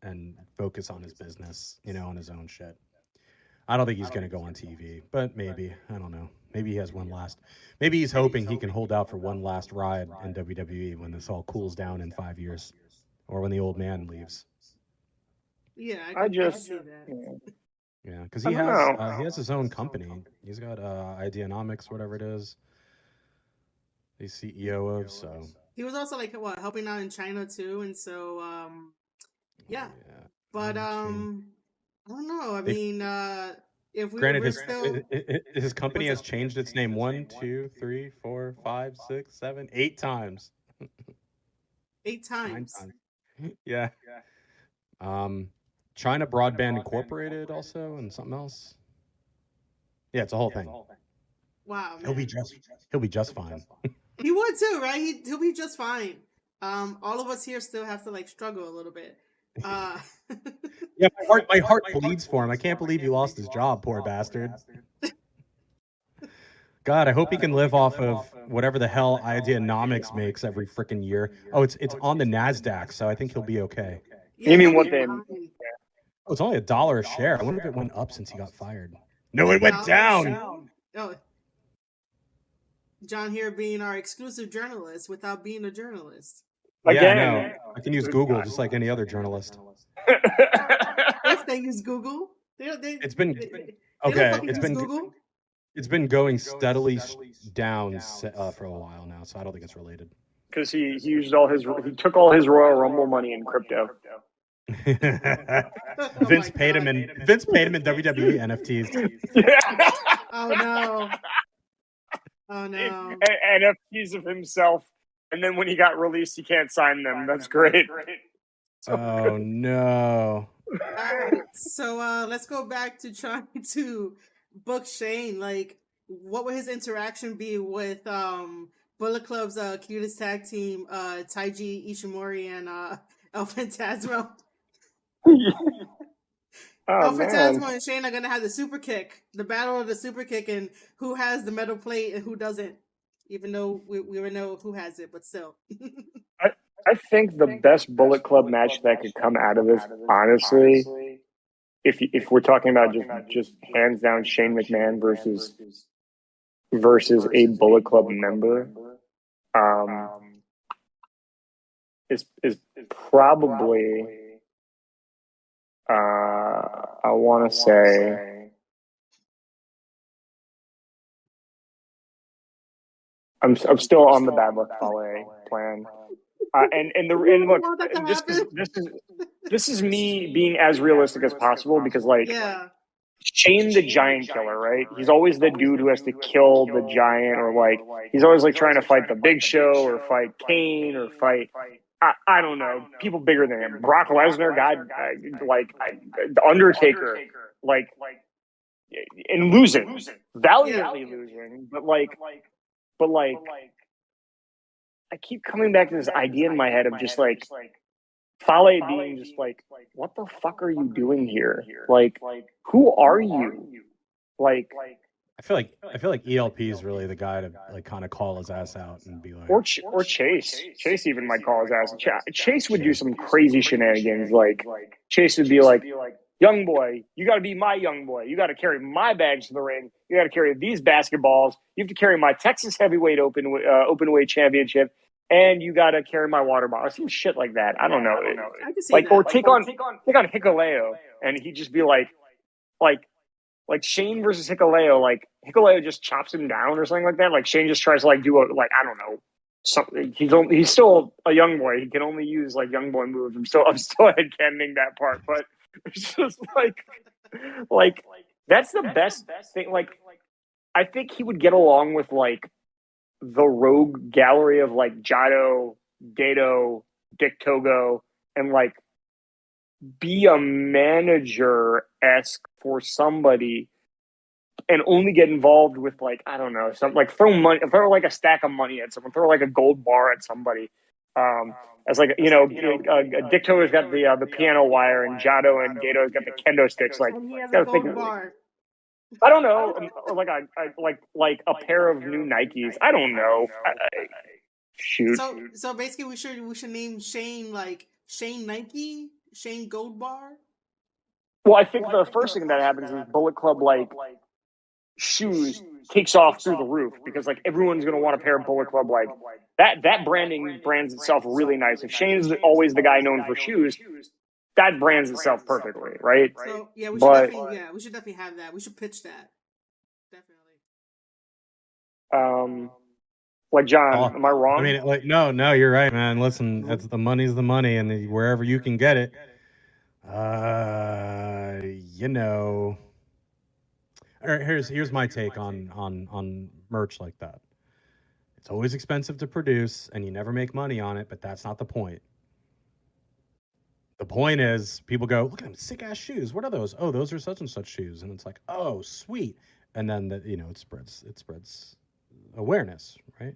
and focus on his business, on his own shit. I don't think he's going to go on TV, but maybe. I don't know. Maybe he has one last. Maybe he's hoping he can hold out for one last ride in WWE when this all cools down in 5 years, or when the old man leaves. Yeah, I can see that. Yeah, because he has his own company. He's got Ideanomics, whatever it is. He's CEO of, so he was also like helping out in China too, and so yeah. But I don't know. I mean, if his company has changed its name 1, 2, 3, 4, 5, 6, 7, 8 times. 8 times. 9 times. Yeah. China Broadband Incorporated also, and something else. Yeah, it's a whole thing. Wow, man. He'll be just fine. He would too, right? He'll be just fine. All of us here still have to struggle a little bit. Yeah, my heart bleeds for him. I can't believe he lost his job, poor bastard. God, I hope he can live off of whatever the hell Ideanomics makes every freaking year. Oh, it's on the NASDAQ, so I think he'll be okay. Yeah, you mean what they? Oh, it's only $1 a share. I wonder if it went up since he got fired. No, it went down. Oh, John here being our exclusive journalist without being a journalist. Again, no. I can use Google just like any other journalist. If they use Google, it's been Google. It's been going steadily down for a while now, so I don't think it's related. Because he took all his Royal Rumble money in crypto. Vince paid him in WWE NFTs. Oh no. Oh no. NFTs of himself, and then when he got released, he can't sign them. That's great. Oh no. All right, so let's go back to trying to book Shane. What would his interaction be with Bullet Club's cutest tag team, Taiji Ishimori and El Phantasmo? El Phantasmo and Shane are gonna have the super kick, the battle of the super kick, and who has the metal plate and who doesn't. Even though we already know who has it, but still. I think the best Bullet Club match that could come out of this, honestly, if we're talking about just hands down Shane McMahon versus a Bullet Club member, is probably I want to say I'm still on the Bad Luck Fale plan. This is me being as realistic as possible because Shane the Giant Killer, right? He's always the dude who has to kill the giant, or he's always trying to fight the Big Show or fight Kane or fight I don't know, people bigger than him. Brock Lesnar, the Undertaker, and losing, valiantly losing, but I keep coming back to this idea in my head of just Fale being just what the fuck are you doing here? Who are you? I feel like ELP is really the guy to kind of call his ass out and be like, or Chase. Chase even might call his ass. Chase would do some crazy shenanigans. Chase would be like, young boy, you got to be my young boy. You got to carry my bags to the ring. You got to carry these basketballs. You have to carry my Texas heavyweight openweight championship, and you got to carry my water bottle. Some shit like that. I don't know. I can see that. Or take on Hikuleo, and he'd just be like Shane versus Hikuleo. Hikuleo just chops him down or something like that. Shane just tries to do I don't know, something. He's still a young boy. He can only use young boy moves. I'm still headcanoning that part, but it's just that's the best thing. I think he would get along with the rogue gallery of Jado, Gato, Dick Togo, and be a manager-esque for somebody and only get involved with I don't know, something throw a stack of money at someone, throw a gold bar at somebody. As Dick Togo's got the piano wire, and Jado and Gato's got the kendo sticks. I don't know, a pair of new Nikes. I don't know. Shoot. So basically, we should name Shane Shane Nike, Shane Goldbar? Well, I think the first thing that happens is Bullet Club like shoes takes off through the roof because like everyone's going to want a pair of Bullet Club like that branding brands itself really nice. If Shane's always the guy known for shoes, that brands itself perfectly, right? So yeah, we should definitely have that. We should pitch that. Definitely. Like John, am I wrong? I mean, like no, you're right, man. Listen, that's the money's the money, and wherever you can get it, you know. All right, here's my take on merch like that. It's always expensive to produce, and you never make money on it. But that's not the point. The point is, people go, look at them, sick ass shoes. What are those? Oh, those are such and such shoes, and it's like, oh, sweet. And then it spreads awareness, right?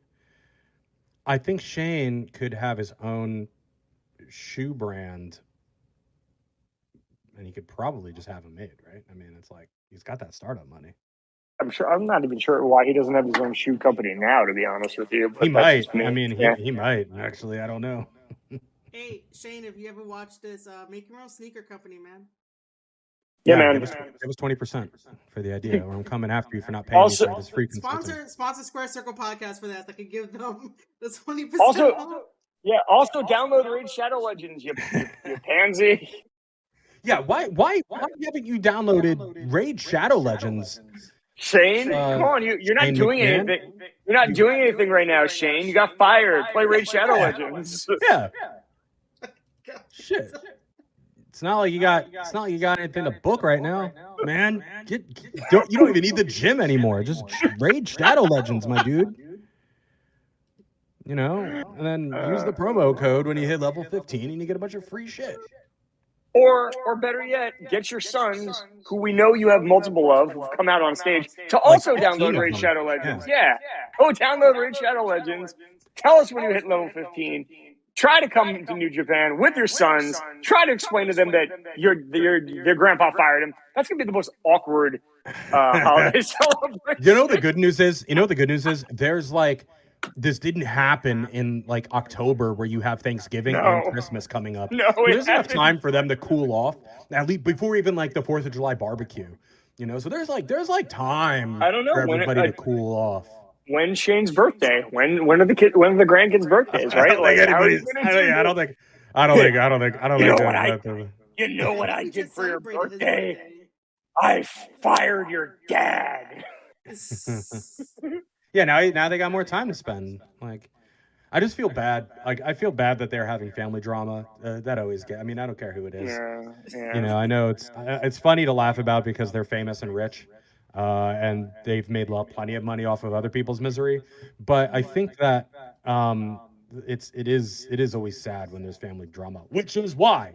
I think Shane could have his own shoe brand, and he could probably just have them made, right? I mean, it's like he's got that startup money. I'm not even sure why he doesn't have his own shoe company now, to be honest with you. He might. I mean, he might actually. I don't know. Hey, Shane, have you ever watched this? Make your own sneaker company, man. Yeah, man. It was 20% for the idea. Or I'm coming after you for not paying me for this free consulting. Sponsor Square Circle Podcast for that. I could give them the 20%. Also download Raid Shadow Legends, you pansy. Yeah, why haven't you downloaded Raid Shadow Legends? Shane, come on, you're not doing anything. You're not doing anything right now, Shane. You got fired. Play Raid Shadow Legends. Yeah. Shit. It's not like you got anything to book right now, man. You don't even need the gym anymore. Just Raid Shadow Legends, my dude. You know, and then use the promo code when you hit level 15, and you get a bunch of free shit. Or better yet, get your sons, who we know you have multiple of, who've come out on stage, to also download Raid Shadow Legends. Yeah. Go download Raid Shadow Legends. Tell us when you hit level 15. Try to come to New Japan with your sons. Try to explain to them that your grandpa fired him. That's gonna be the most awkward holiday celebration. You know what the good news is? There's like, this didn't happen in like October where you have Thanksgiving and Christmas coming up. No, there's enough time for them to cool off, at least before even like the 4th of July barbecue. You know, so there's like time. I don't know, for everybody to cool off. When Shane's birthday? When are the grandkids' birthdays? Right? I don't think. You know what I did for your birthday? I fired your dad. Yeah, now they got more time to spend. Like, I just feel bad. Like, I feel bad that they're having family drama. That always I mean, I don't care who it is. Yeah. You know, I know it's funny to laugh about because they're famous and rich, and they've made plenty of money off of other people's misery. But I think that it is always sad when there's family drama, which is why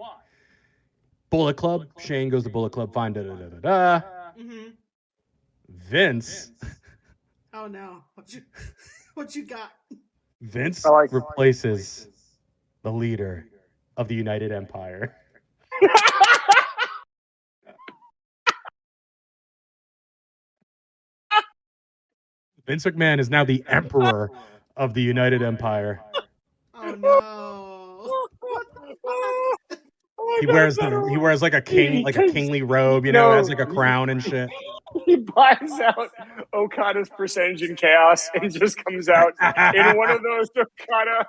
Bullet Club. Shane goes to Bullet Club. Fine. Mm-hmm. Vince. Oh no! What you got? Vince replaces the leader of the United Empire. Vince McMahon is now the emperor of the United Empire. Oh no! He wears like a kingly robe, you know, has like a crown and shit. He buys out Okada's percentage in chaos and just comes out in one of those Okada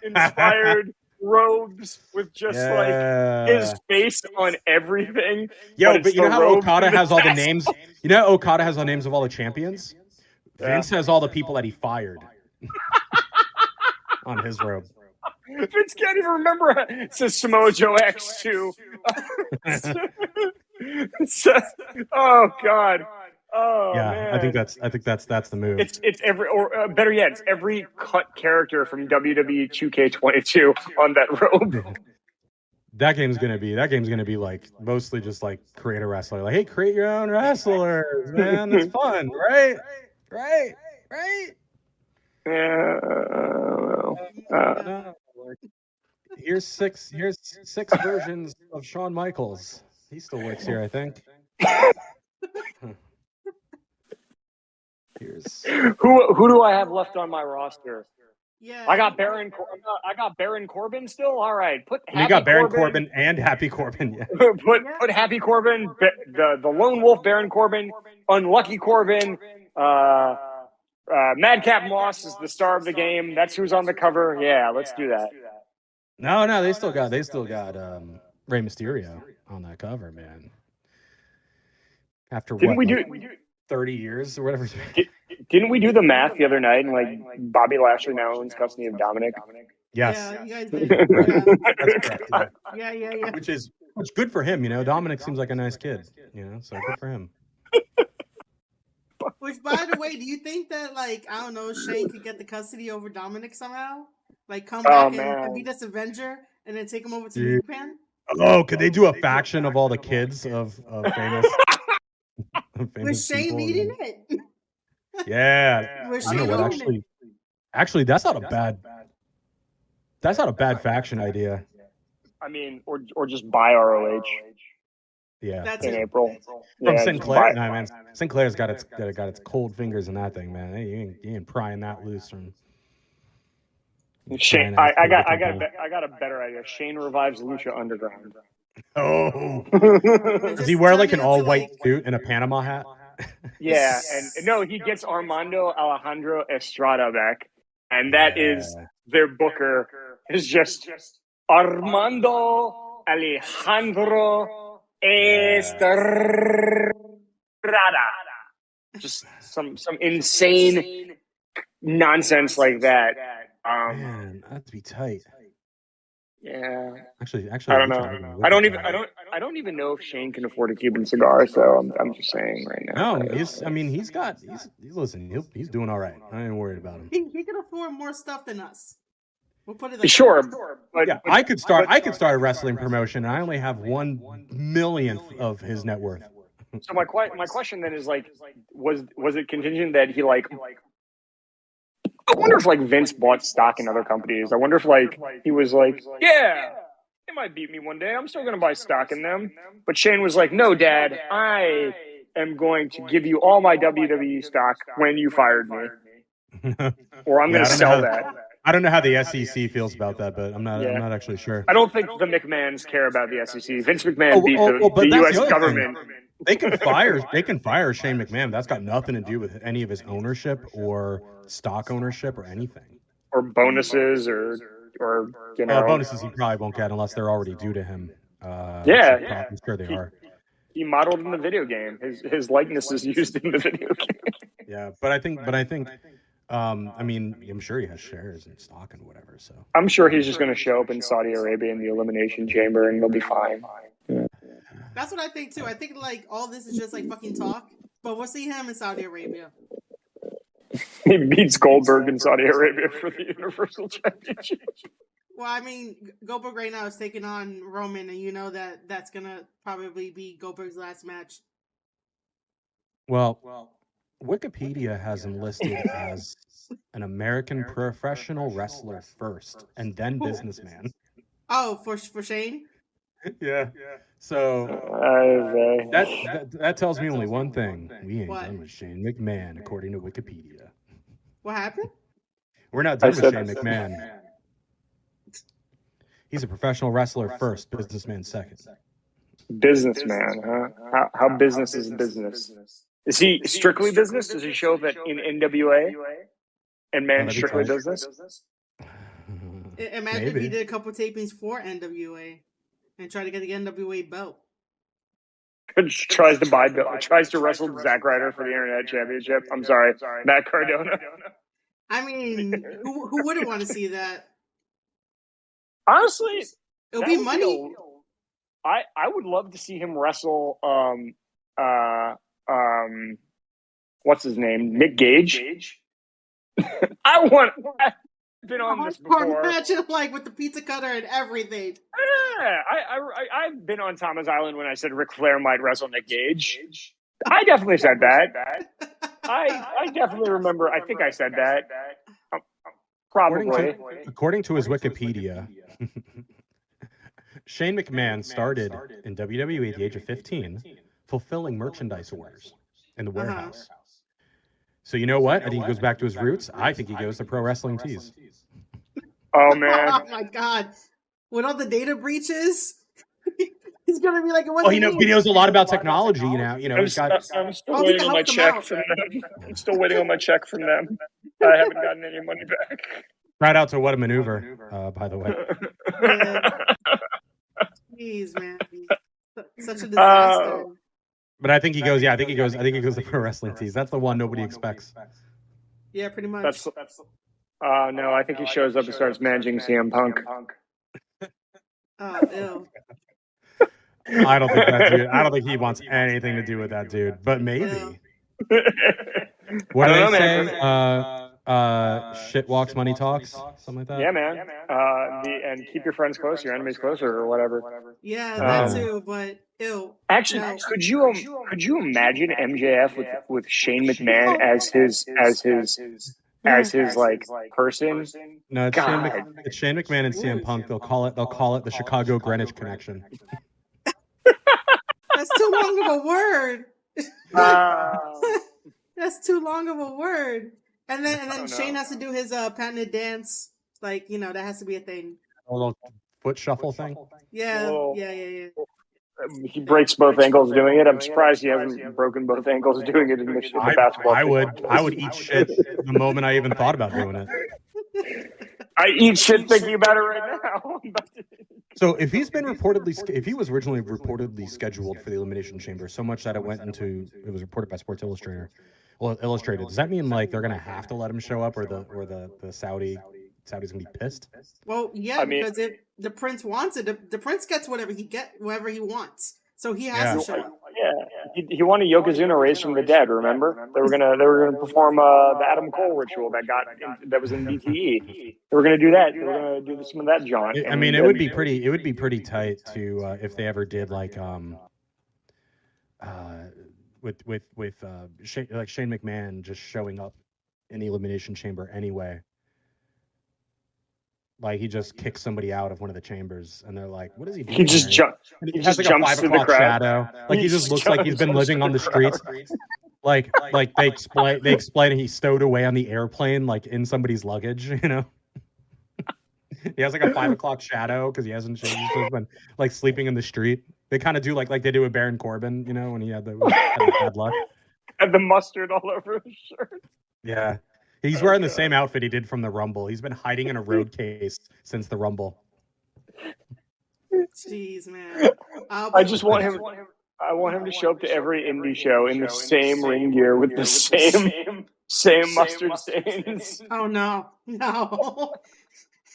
inspired robes with just like his face on everything. Yo, but you know how Okada has all the names? You know Okada has the names of all the champions? Vince has all the people that he fired on his robe. Vince can't even remember. It says Samoa Joe X2. Oh God. Oh yeah, man. I think that's the move. It's every, or better yet, it's every cut character from WWE 2K22 on that robe. That game's gonna be like mostly just like create a wrestler. Like, hey, create your own wrestlers, man. It's fun, right? Here's six versions of Shawn Michaels. He still works here, I think. Who do I have left on my roster? Yeah. I got Baron Corbin still. All right, put And you Happy got Baron Corbin and Happy Corbin. Yeah. put Happy Corbin, the lone wolf Baron Corbin, Unlucky Corbin, Madcap Moss is the star of the game. That's who's on the cover. Yeah, let's do that. No, they still got Rey Mysterio on that cover, man. After Didn't we do 30 years or whatever? Didn't we do the math the other night and like Bobby Lashley now owns custody of Dominic? Yes. Yeah, you guys did. Yeah. That's correct. Yeah. Which good for him, you know. Dominic seems like a nice kid, you know, so good for him. Which, by the way, do you think that, like, I don't know, Shane could get the custody over Dominic somehow? Like, come back and be this Avenger and then take him over to New Japan? Oh, could they do a faction of all the kids of famous With Shane leading it? Yeah. With You know what? Actually, that's not a bad faction idea. I mean, or just buy ROH. Yeah, That's in it. April from Sinclair. No, man, Sinclair's got its cold fingers in that thing, man. You ain't prying that loose from Shane. I got a better idea. Shane revives Lucha Underground. Oh, does he wear like an all white suit and a Panama hat? Yeah, and no, he gets Armando Alejandro Estrada back, and that is their booker is just Armando Alejandro Estrada. Just some insane nonsense like that. Man, that'd be tight. Yeah. Actually, I don't know. I don't even know if Shane can afford a Cuban cigar. So I'm just saying right now. No, he's doing all right. I ain't worried about him. He can afford more stuff than us. We'll put it like sure, that. but I could start a wrestling promotion, and I only have 1/1,000,000th of his net worth. So my question then is like, was it contingent that he like? I wonder if like Vince bought stock in other companies. I wonder if like he was like, yeah, they might beat me one day. I'm still going to buy stock in them. But Shane was like, no, Dad, I am going to give you all my WWE stock when you fired me, or I'm going to sell that. I don't know how the SEC feels about that, but I'm not actually sure. I don't think the McMahons care about the SEC. Vince McMahon beat the U.S. government. They can fire Shane McMahon. That's got nothing to do with any of his ownership or stock ownership or anything. Or bonuses or you know. Bonuses he probably won't get unless they're already due to him. I'm sure they are. He modeled in the video game. His likeness is used in the video game. Yeah, but I think I mean, I'm sure he has shares in stock and whatever. So I'm sure he's just going to show up in Saudi Arabia in the Elimination Chamber and he'll be fine. Yeah. That's what I think too. I think like all this is just like fucking talk, but we'll see him in Saudi Arabia. He beats Goldberg in Saudi Arabia for the Universal Championship. Well, I mean, Goldberg right now is taking on Roman, and you know that's gonna probably be Goldberg's last match. Well, Wikipedia has him listed as an American professional wrestler first, and then businessman. Oh, for Shane? Yeah. So that tells me only one thing: we ain't done with Shane McMahon, according to Wikipedia. What happened? We're not done with Shane McMahon. He's a professional wrestler first, businessman second. Businessman, huh? How business is business? Is he strictly business? Does he show up in NWA? And man, strictly business? Imagine if he did a couple tapings for NWA and try to get the NWA belt. Tries to wrestle Zack Ryder for the Internet Championship. I'm sorry, Matt Cardona. I mean, who wouldn't want to see that? Honestly, it'll be money. I would love to see him wrestle. What's his name? Nick Gage. I've been on this before. Imagine like with the pizza cutter and everything. Yeah, I've been on Thomas Island when I said Ric Flair might wrestle Nick Gage. I definitely said that. I definitely remember. I think I said that. Probably. According to his Wikipedia, Shane McMahon started in WWE at the age of 15, fulfilling merchandise orders in the warehouse. So you know what? I think he goes back to his roots. I think he goes to pro wrestling tees. Oh man! Oh my god! With all the data breaches, he's gonna be like, "What?" Well, he knows a lot about technology now. He's got. I'm still waiting on my check from them. I'm still waiting on my check from them. I haven't gotten any money back. Shout out to What a Maneuver, by the way. Yeah. Jeez, man, such a disaster. But I think he goes. Yeah, I think he goes to pro wrestling tees. That's the one nobody expects. Yeah, pretty much. No, I think he shows up and starts managing CM Punk. Oh, ew. I don't think that dude. I don't think he wants anything to do with that dude. But maybe. What do they say? Shit walks, money talks, something like that. Yeah, man. And keep your friends close, your enemies closer, or whatever. Yeah, that too. But ew. Actually, no. could you imagine MJF with Shane McMahon as his like person? No, it's Shane McMahon and CM Punk. They'll call it the Chicago Greenwich connection. That's too long of a word. That's too long of a word. And then Shane has to do his patented dance. Like, that has to be a thing. A little foot shuffle thing. Yeah. He breaks both ankles doing it. I'm surprised he hasn't broken both ankles doing it in the basketball. I would eat shit the moment I even thought about doing it. I eat shit thinking about it right now. So if he was originally reportedly scheduled for the Elimination Chamber, so much that it was reported by Sports Illustrated. Well, Illustrated. Does that mean like they're gonna have to let him show up, or the Saudi's gonna be pissed? Well, yeah, because if the prince wants it, the prince gets whatever he wants. So he has to show up. Yeah, he won a Yokozuna race from the dead. Remember, they were gonna perform the Adam Cole ritual that was in BTE. They were gonna do that. They were gonna do some of that jaunt. I mean, it would be pretty tight to if they ever did like with Shane McMahon just showing up in the Elimination Chamber anyway. Like he just kicks somebody out of one of the chambers, and they're like, "What is he doing?" He just jumps. He has like a 5 o'clock shadow. Like he just looks like he's been living on the streets. Like they explain he stowed away on the airplane, like in somebody's luggage. He has like a 5 o'clock shadow because he hasn't changed. He's been like sleeping in the street. They kind of do like they do with Baron Corbin, when he had the bad luck. Had the mustard all over his shirt. Yeah. He's wearing the same outfit he did from the Rumble. He's been hiding in a road case since the Rumble. Jeez, man. I want him to show up to every indie show in the same ring gear with the same mustard stains. Oh no.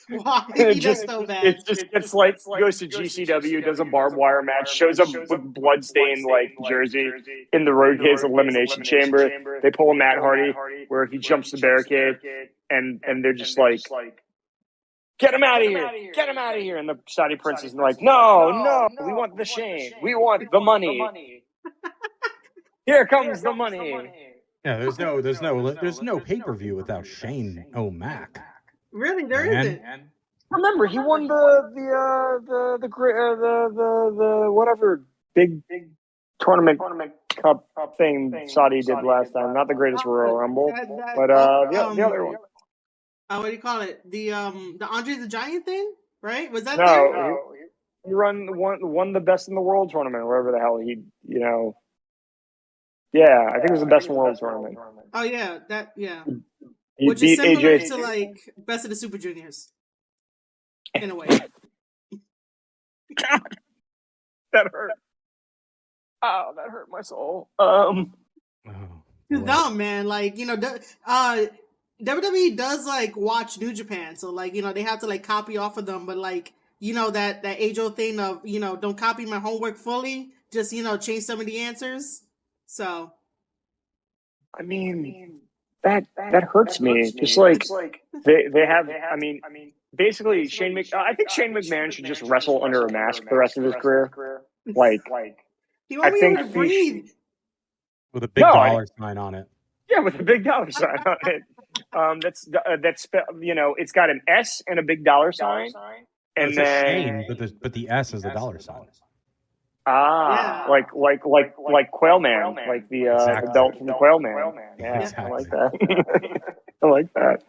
Why? He does so bad. It's like goes to GCW, does a barbed wire match, shows up with bloodstained jersey in the road case elimination chamber. They pull a Matt Hardy where he jumps the barricade, and they're just like, "Get him out of here! Get him out of here!" And the Saudi prince is like, "No, we want the Shane. We want the money. Here comes the money." Yeah, there's no pay-per-view without Shane O'Mac. Really, there isn't. Remember, he won the whatever big tournament cup thing Saudi did last time. Not the greatest Royal Rumble, but the other one. What do you call it? The Andre the Giant thing, right? Was that he won the Best in the World tournament, wherever the hell he. Yeah, I think it was the Best in the World tournament. Oh yeah, He which is similar to like Best of the Super Juniors, in a way. God, that hurt. Oh, that hurt my soul. No, man, WWE does watch New Japan, so they have to copy off of them, but that age-old thing of don't copy my homework fully, just change some of the answers. So, I mean. That hurts me. Just they have. I mean, basically, I think Shane McMahon should just wrestle under a mask for the rest of his career. He won't be able to breathe. With a big dollar sign on it. Yeah, with a big dollar sign on it. That's it's got an S and a big dollar sign, and it's then a Shane, but the S is the dollar sign. Ah, like Quail Man, like the belt from Quail Man. Yeah, Exactly. I like that. I like that.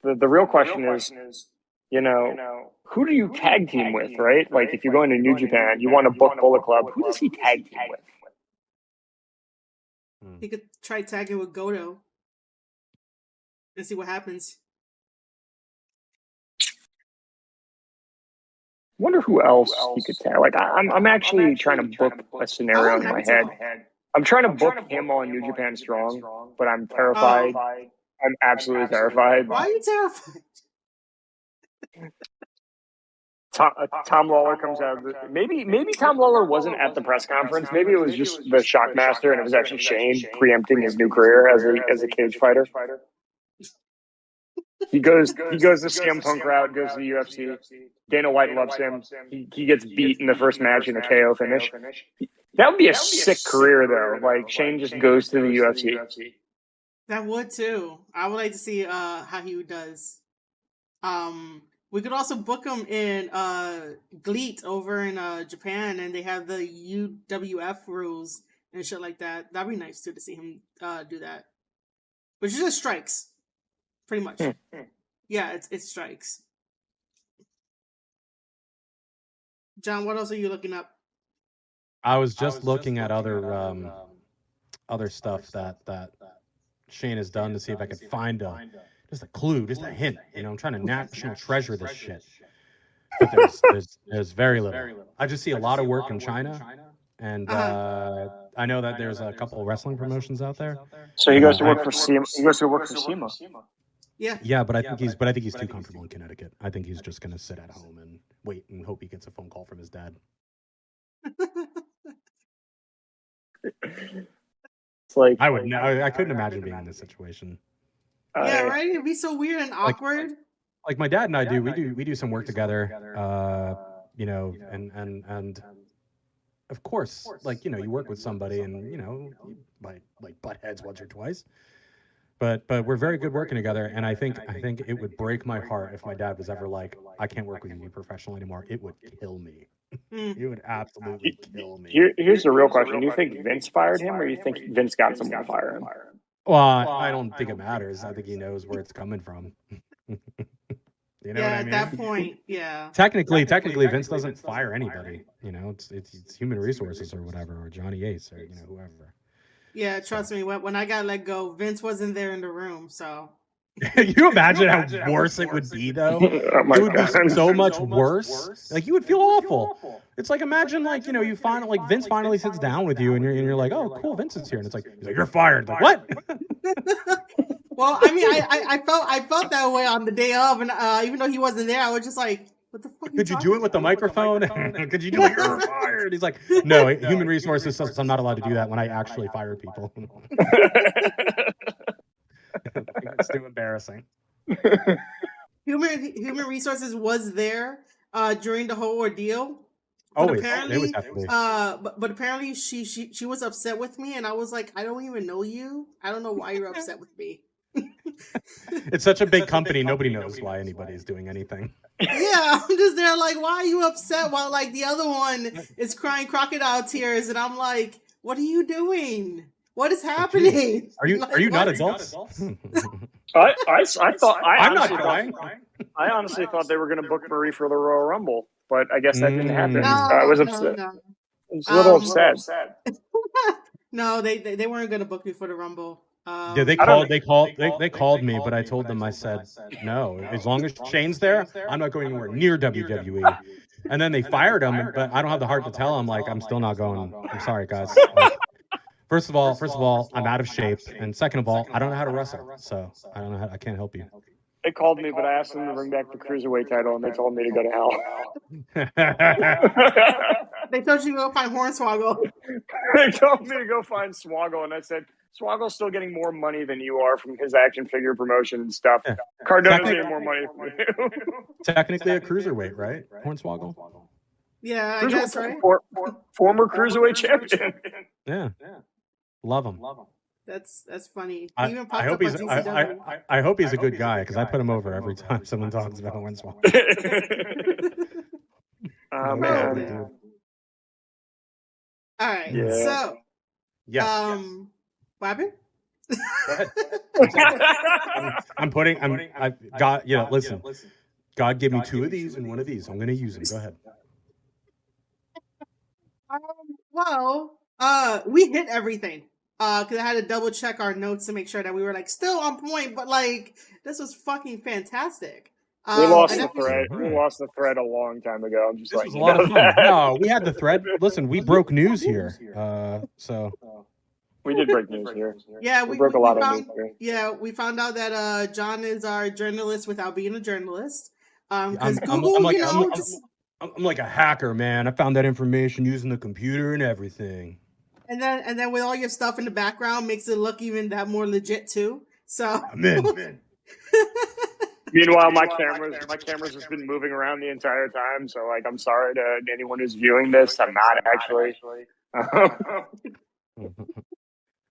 The real question is, who do you tag team with, right? Like if you're going to New Japan, you want to book Bullet Club. Who does he tag team with? He could try tagging with Goto and see what happens. Wonder who else he could tag. Like I'm actually trying to book a scenario in my head. I'm trying to book him on New Japan Strong, but I'm terrified. I'm absolutely terrified. Why are you terrified? Tom Lawler comes out. Maybe Tom Lawler wasn't at the press conference. Maybe it was just the Shockmaster, and it was actually Shane preempting his new career as a cage fighter. He goes the CM Punk route, goes to the UFC. Dana White loves him. He gets beat in the first match in a KO finish. That would be a sick career, though. Like Shane just goes to the UFC. That would too. I would like to see how he does. We could also book him in GLEAT over in Japan, and they have the UWF rules and shit like that. That'd be nice too to see him do that. Which is just strikes, pretty much. Yeah, it's strikes. John, what else are you looking up? I was just looking at other stuff that Shane has done to see if I could find just a clue, just a hint. I'm trying to national treasure this shit. But there's very little. I just see a lot of work in China, and I know that there's a couple of wrestling promotions out there. So he goes to work for SEMA. He goes to work for SEMA. Yeah, but I think he's too comfortable in Connecticut. I think he's just gonna sit at home and wait and hope he gets a phone call from his dad. It's like I couldn't imagine being in this situation. Yeah, right. It'd be so weird and awkward. Like my dad and I do. We do some work together. And of course, you work with somebody, and you might butt heads once or twice. But we're very good working together, and I think it would break my heart if my dad was ever like, I can't work with you professional anymore. It would kill me. It would absolutely kill me. Here's the real question: do you think Vince fired him, or do you think Vince got someone to fire him? Well, I don't think it matters. I think he knows where it's coming from. You know what I mean? At that point, yeah. Technically, Vince doesn't fire anybody. It's human resources or whatever, or Johnny Ace or whoever. Yeah, trust me. When I got let go, Vince wasn't there in the room. So, you imagine how worse it would be, though? It would be so much worse. Like you would feel awful. It's like imagine you find Vince finally sits down with you and you're like, oh cool, Vince is here, and he's like you're fired. Like what? Well, I mean, I felt that way on the day of, and even though he wasn't there, I was just like, what the fuck? Could you do it with the microphone? Could you do it? You're fired. He's like, no, human resources says I'm not allowed to do that when I actually fire people. It's too embarrassing. Human resources was there during the whole ordeal. Always. Apparently, but apparently she was upset with me, and I was like, I don't even know you. I don't know why you're upset with me. It's such a big company. Nobody knows why anybody's doing anything. Yeah, I'm just there like, why are you upset while the other one is crying crocodile tears, and I'm like, what are you doing? What is happening? Are you not adults? I thought I'm not crying. I honestly thought they were going to book Marie for the Royal Rumble, but I guess that didn't happen. No, I was upset. No. I was a little upset. No, they weren't going to book me for the Rumble. Yeah, they called me, but I told them, I said, no, as long as Shane's there, I'm not going anywhere near WWE. And then they fired him, but I don't have the heart to tell him, I'm still not going. I'm sorry, guys. First of all, I'm out of shape, and second of all, I don't know how to wrestle, so I can't help you. They called me, but I asked them to bring back the Cruiserweight title, and they told me to go to hell. They told you to go find Hornswoggle. They told me to go find Swoggle, and I said, Swoggle's still getting more money than you are from his action figure promotion and stuff. Yeah. Cardona's getting more money from you. Technically a cruiserweight, right? Hornswoggle? Yeah, I guess, right? Former Cruiserweight champion. Yeah. Love him. That's funny. I hope he's a good guy, because I put him over every time someone talks about Hornswoggle. Oh, man. All right. Yeah. So, Yes. what happened? Go ahead. God, listen. God gave me two of these and one of these. I'm going to use them. Go ahead. Well, we hit everything. Because I had to double check our notes to make sure that we were like still on point. But like, this was fucking fantastic. We lost and the definitely- thread. We lost the thread a long time ago. I'm just This like, was a lot of fun. No, we had the thread. Listen, we broke news here. So we did break news here. Yeah, We broke a lot of news here. Yeah, we found out that John is our journalist without being a journalist. Because I'm Google, like, you know, I'm like a hacker, man. I found that information using the computer and everything. And then with all your stuff in the background makes it look even that more legit too. So I'm in. Meanwhile, my camera's just been moving around the entire time. So like, I'm sorry to anyone who's viewing this. I'm not actually.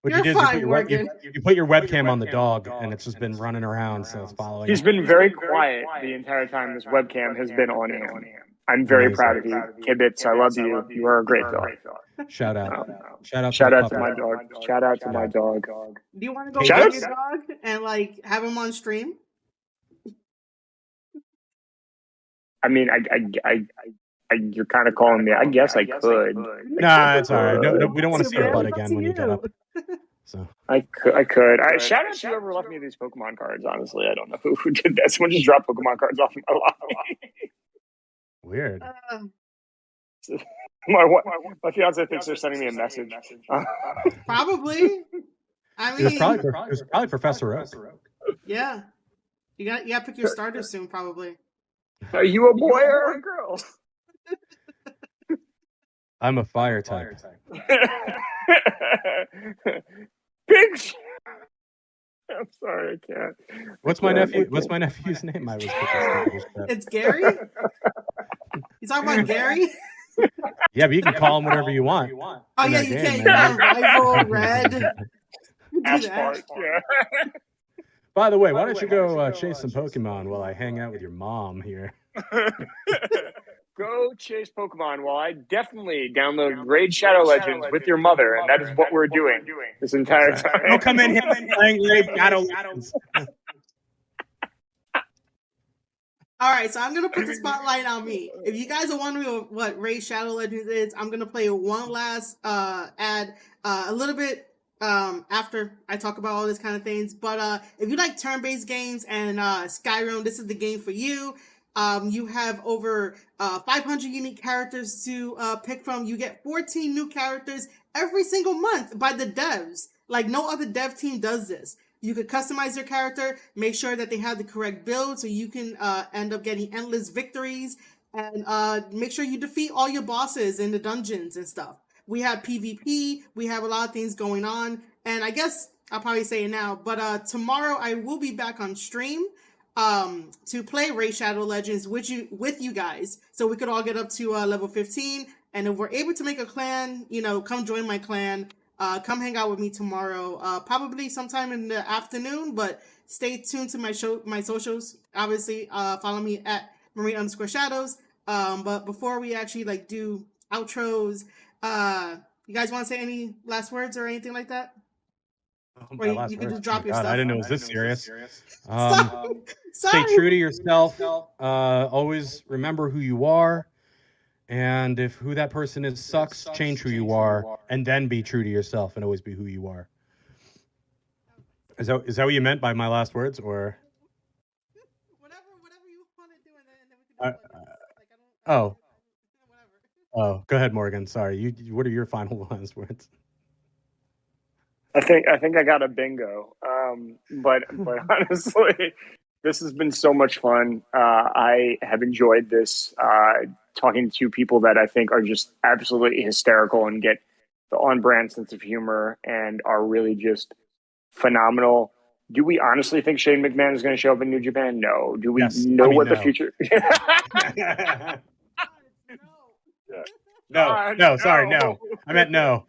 What You're you did fine, is you put your webcam on the dog, and it's just been running around, so it's following. He's been very quiet the entire time this webcam has been on him. I'm very proud of you, Kibitz. I love you. You are a great dog. Shout out to my dog. Shout out to my dog. Do you want to go Shout get out- your dog and like have him on stream? I mean, you're kind of calling me. I guess I could. Nah, it's all right. No, we don't want to see your butt again when you get up. So I could. Shout out to whoever left me these Pokemon cards. Honestly, I don't know who did that. Someone just dropped Pokemon cards off my lobby. Weird. My fiance thinks they're sending me a message. Probably. I mean, it was probably Professor Oak. Yeah. You got to pick your starter soon, probably. Are you a boy or a girl? I'm a fire type. Big. I'm sorry, I can't. What's my nephew's name? I was It's Gary. You talking about Gary? Yeah, but you can call him whatever you want. Oh yeah, you can. Rival Red. Asphalt, yeah. By the way, why don't you go chase some Pokemon while I hang out with your mom here? Go chase Pokemon while I definitely download Raid Shadow Legends with your mother, and that is what we're doing this entire time. I'll come in here playing Raid Shadow Legends. All right, so I'm gonna put the spotlight on me. If you guys are wondering what Raid Shadow Legends is, I'm gonna play one last ad a little bit after I talk about all this kind of things. But if you like turn-based games and Skyrim, this is the game for you. You have over 500 unique characters to pick from. You get 14 new characters every single month by the devs. Like no other dev team does this. You could customize your character, make sure that they have the correct build so you can end up getting endless victories, and make sure you defeat all your bosses in the dungeons and stuff. We have PvP, we have a lot of things going on, and I guess I'll probably say it now, but tomorrow I will be back on stream to play Raid Shadow Legends with you guys, so we could all get up to level 15, and if we're able to make a clan, come join my clan. Come hang out with me tomorrow, probably sometime in the afternoon, but stay tuned to my socials. Obviously, follow me at Marie_Shadows. But before we actually do outros, you guys want to say any last words or anything like that? Or you can just drop your stuff. I didn't know it was this serious. Sorry. Stay true to yourself. Always remember who you are. And if who that person is sucks, change who you are, and then be true to yourself and always be who you are. Is that what you meant by my last words, or? Whatever you want to do, and then we can. Oh, go ahead, Morgan. Sorry, what are your final last words? I think I got a bingo. But honestly, this has been so much fun. I have enjoyed this. Talking to people that I think are just absolutely hysterical and get the on-brand sense of humor and are really just phenomenal. Do we honestly think Shane McMahon is going to show up in New Japan? No. Do we the future? No. Sorry, no. I meant no.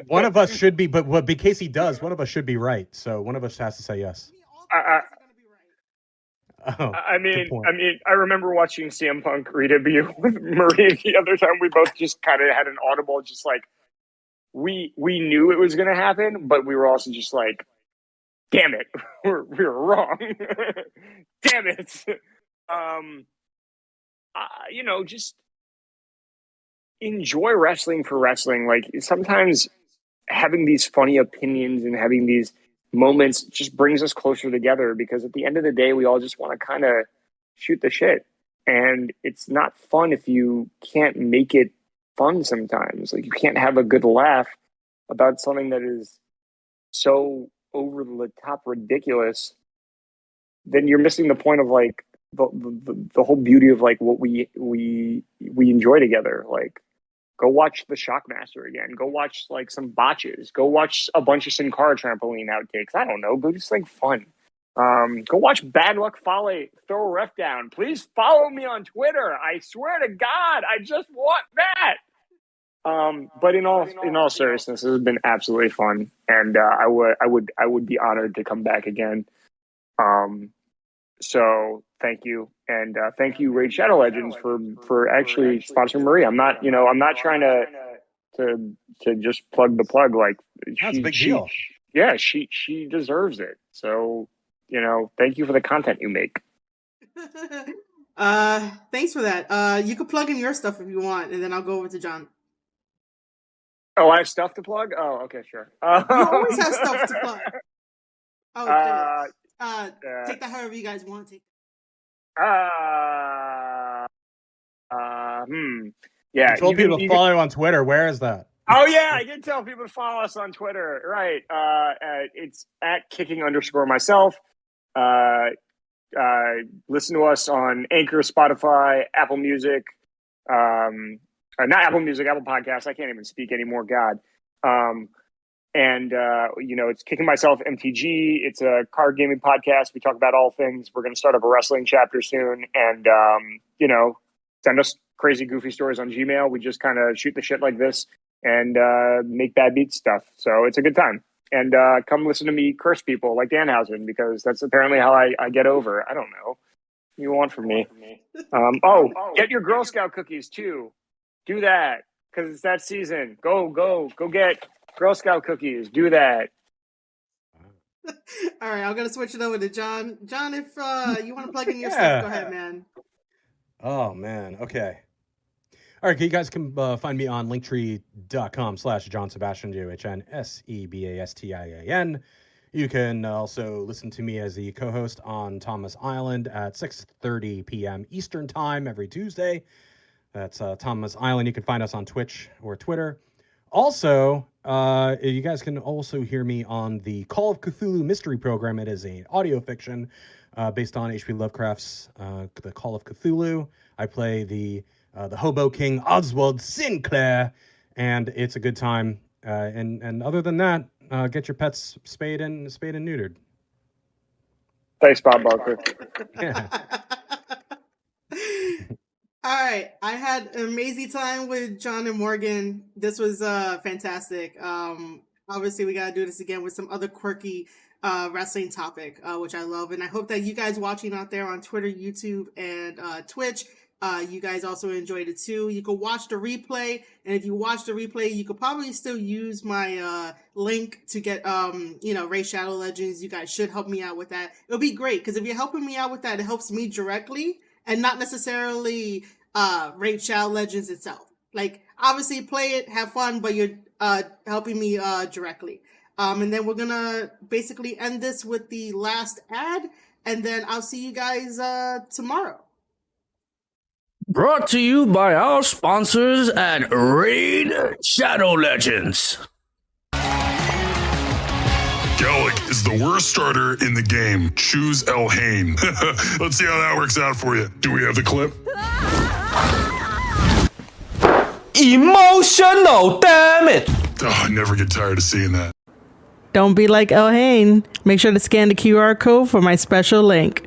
One of us should be, but in case he does, one of us should be right. So one of us has to say yes. Oh, I good point. I remember watching CM Punk redebut with Marie the other time. We both just kind of had an audible, just like we knew it was going to happen, but we were also just like, damn it, we were wrong. Damn it. Just enjoy wrestling for wrestling. Like sometimes having these funny opinions and having these moments just brings us closer together, because at the end of the day, we all just want to kind of shoot the shit. And it's not fun if you can't make it fun sometimes. Like you can't have a good laugh about something that is so over the top ridiculous. Then you're missing the point of like the whole beauty of like what we enjoy together. Like go watch the Shockmaster again. Go watch like some botches. Go watch a bunch of Sin Cara trampoline outtakes. I don't know. Go just like fun. Go watch Bad Luck Fale throw a ref down. Please follow me on Twitter. I swear to God, I just want that. But in all seriousness, this has been absolutely fun, and I would be honored to come back again. So thank you, and thank you, Raid Shadow Legends, for actually sponsoring Marie. I'm not trying to just plug the plug. Like That's a big deal. Yeah, she deserves it. So thank you for the content you make. Thanks for that. You can plug in your stuff if you want, and then I'll go over to John. Oh, I have stuff to plug? Oh, okay, sure. You always have stuff to plug. Oh, take that however you guys want to take. Yeah. You told people to follow you on Twitter. Where is that? Oh yeah, I did tell people to follow us on Twitter. Right. It's at @kicking_myself. Listen to us on Anchor, Spotify, Apple Music. Not Apple Music, Apple Podcasts. I can't even speak anymore. God. It's Kicking Myself MTG. It's a card gaming podcast. We talk about all things. We're going to start up a wrestling chapter soon. And, send us crazy, goofy stories on Gmail. We just kind of shoot the shit like this and make bad beat stuff. So it's a good time. And come listen to me curse people like Danhausen, because that's apparently how I get over. I don't know. What do you want from me? Get your Girl Scout cookies too. Do that, because it's that season. Go get Girl Scout cookies. Do that. All right, I'm going to switch it over to John. John, if you want to plug in your stuff, go ahead, man. Oh, man. Okay. All right, you guys can find me on linktree.com/JohnSebastian, JohnSebastian. You can also listen to me as the co-host on Thomas Island at 6:30 p.m. Eastern Time every Tuesday. That's Thomas Island. You can find us on Twitch or Twitter. Also, you guys can also hear me on the Call of Cthulhu Mystery Program. It is an audio fiction based on H.P. Lovecraft's The Call of Cthulhu. I play the Hobo King Oswald Sinclair, and it's a good time. And other than that, get your pets spayed and neutered. Thanks, Bob Barker. Yeah. All right, I had an amazing time with John and Morgan. This was fantastic. Obviously, we got to do this again with some other quirky wrestling topic, which I love. And I hope that you guys watching out there on Twitter, YouTube, and Twitch, you guys also enjoyed it too. You can watch the replay, and if you watch the replay, you could probably still use my link to get Raid Shadow Legends. You guys should help me out with that. It'll be great, because if you're helping me out with that, it helps me directly, and not necessarily Raid Shadow Legends itself. Like, obviously play it, have fun, but you're helping me directly. And then we're gonna basically end this with the last ad, and then I'll see you guys tomorrow. Brought to you by our sponsors at Raid Shadow Legends. Gallic is the worst starter in the game. Choose El Hain. Let's see how that works out for you. Do we have the clip? Emotional damage. Oh, I never get tired of seeing that. Don't be like El Hain. Make sure to scan the QR code for my special link.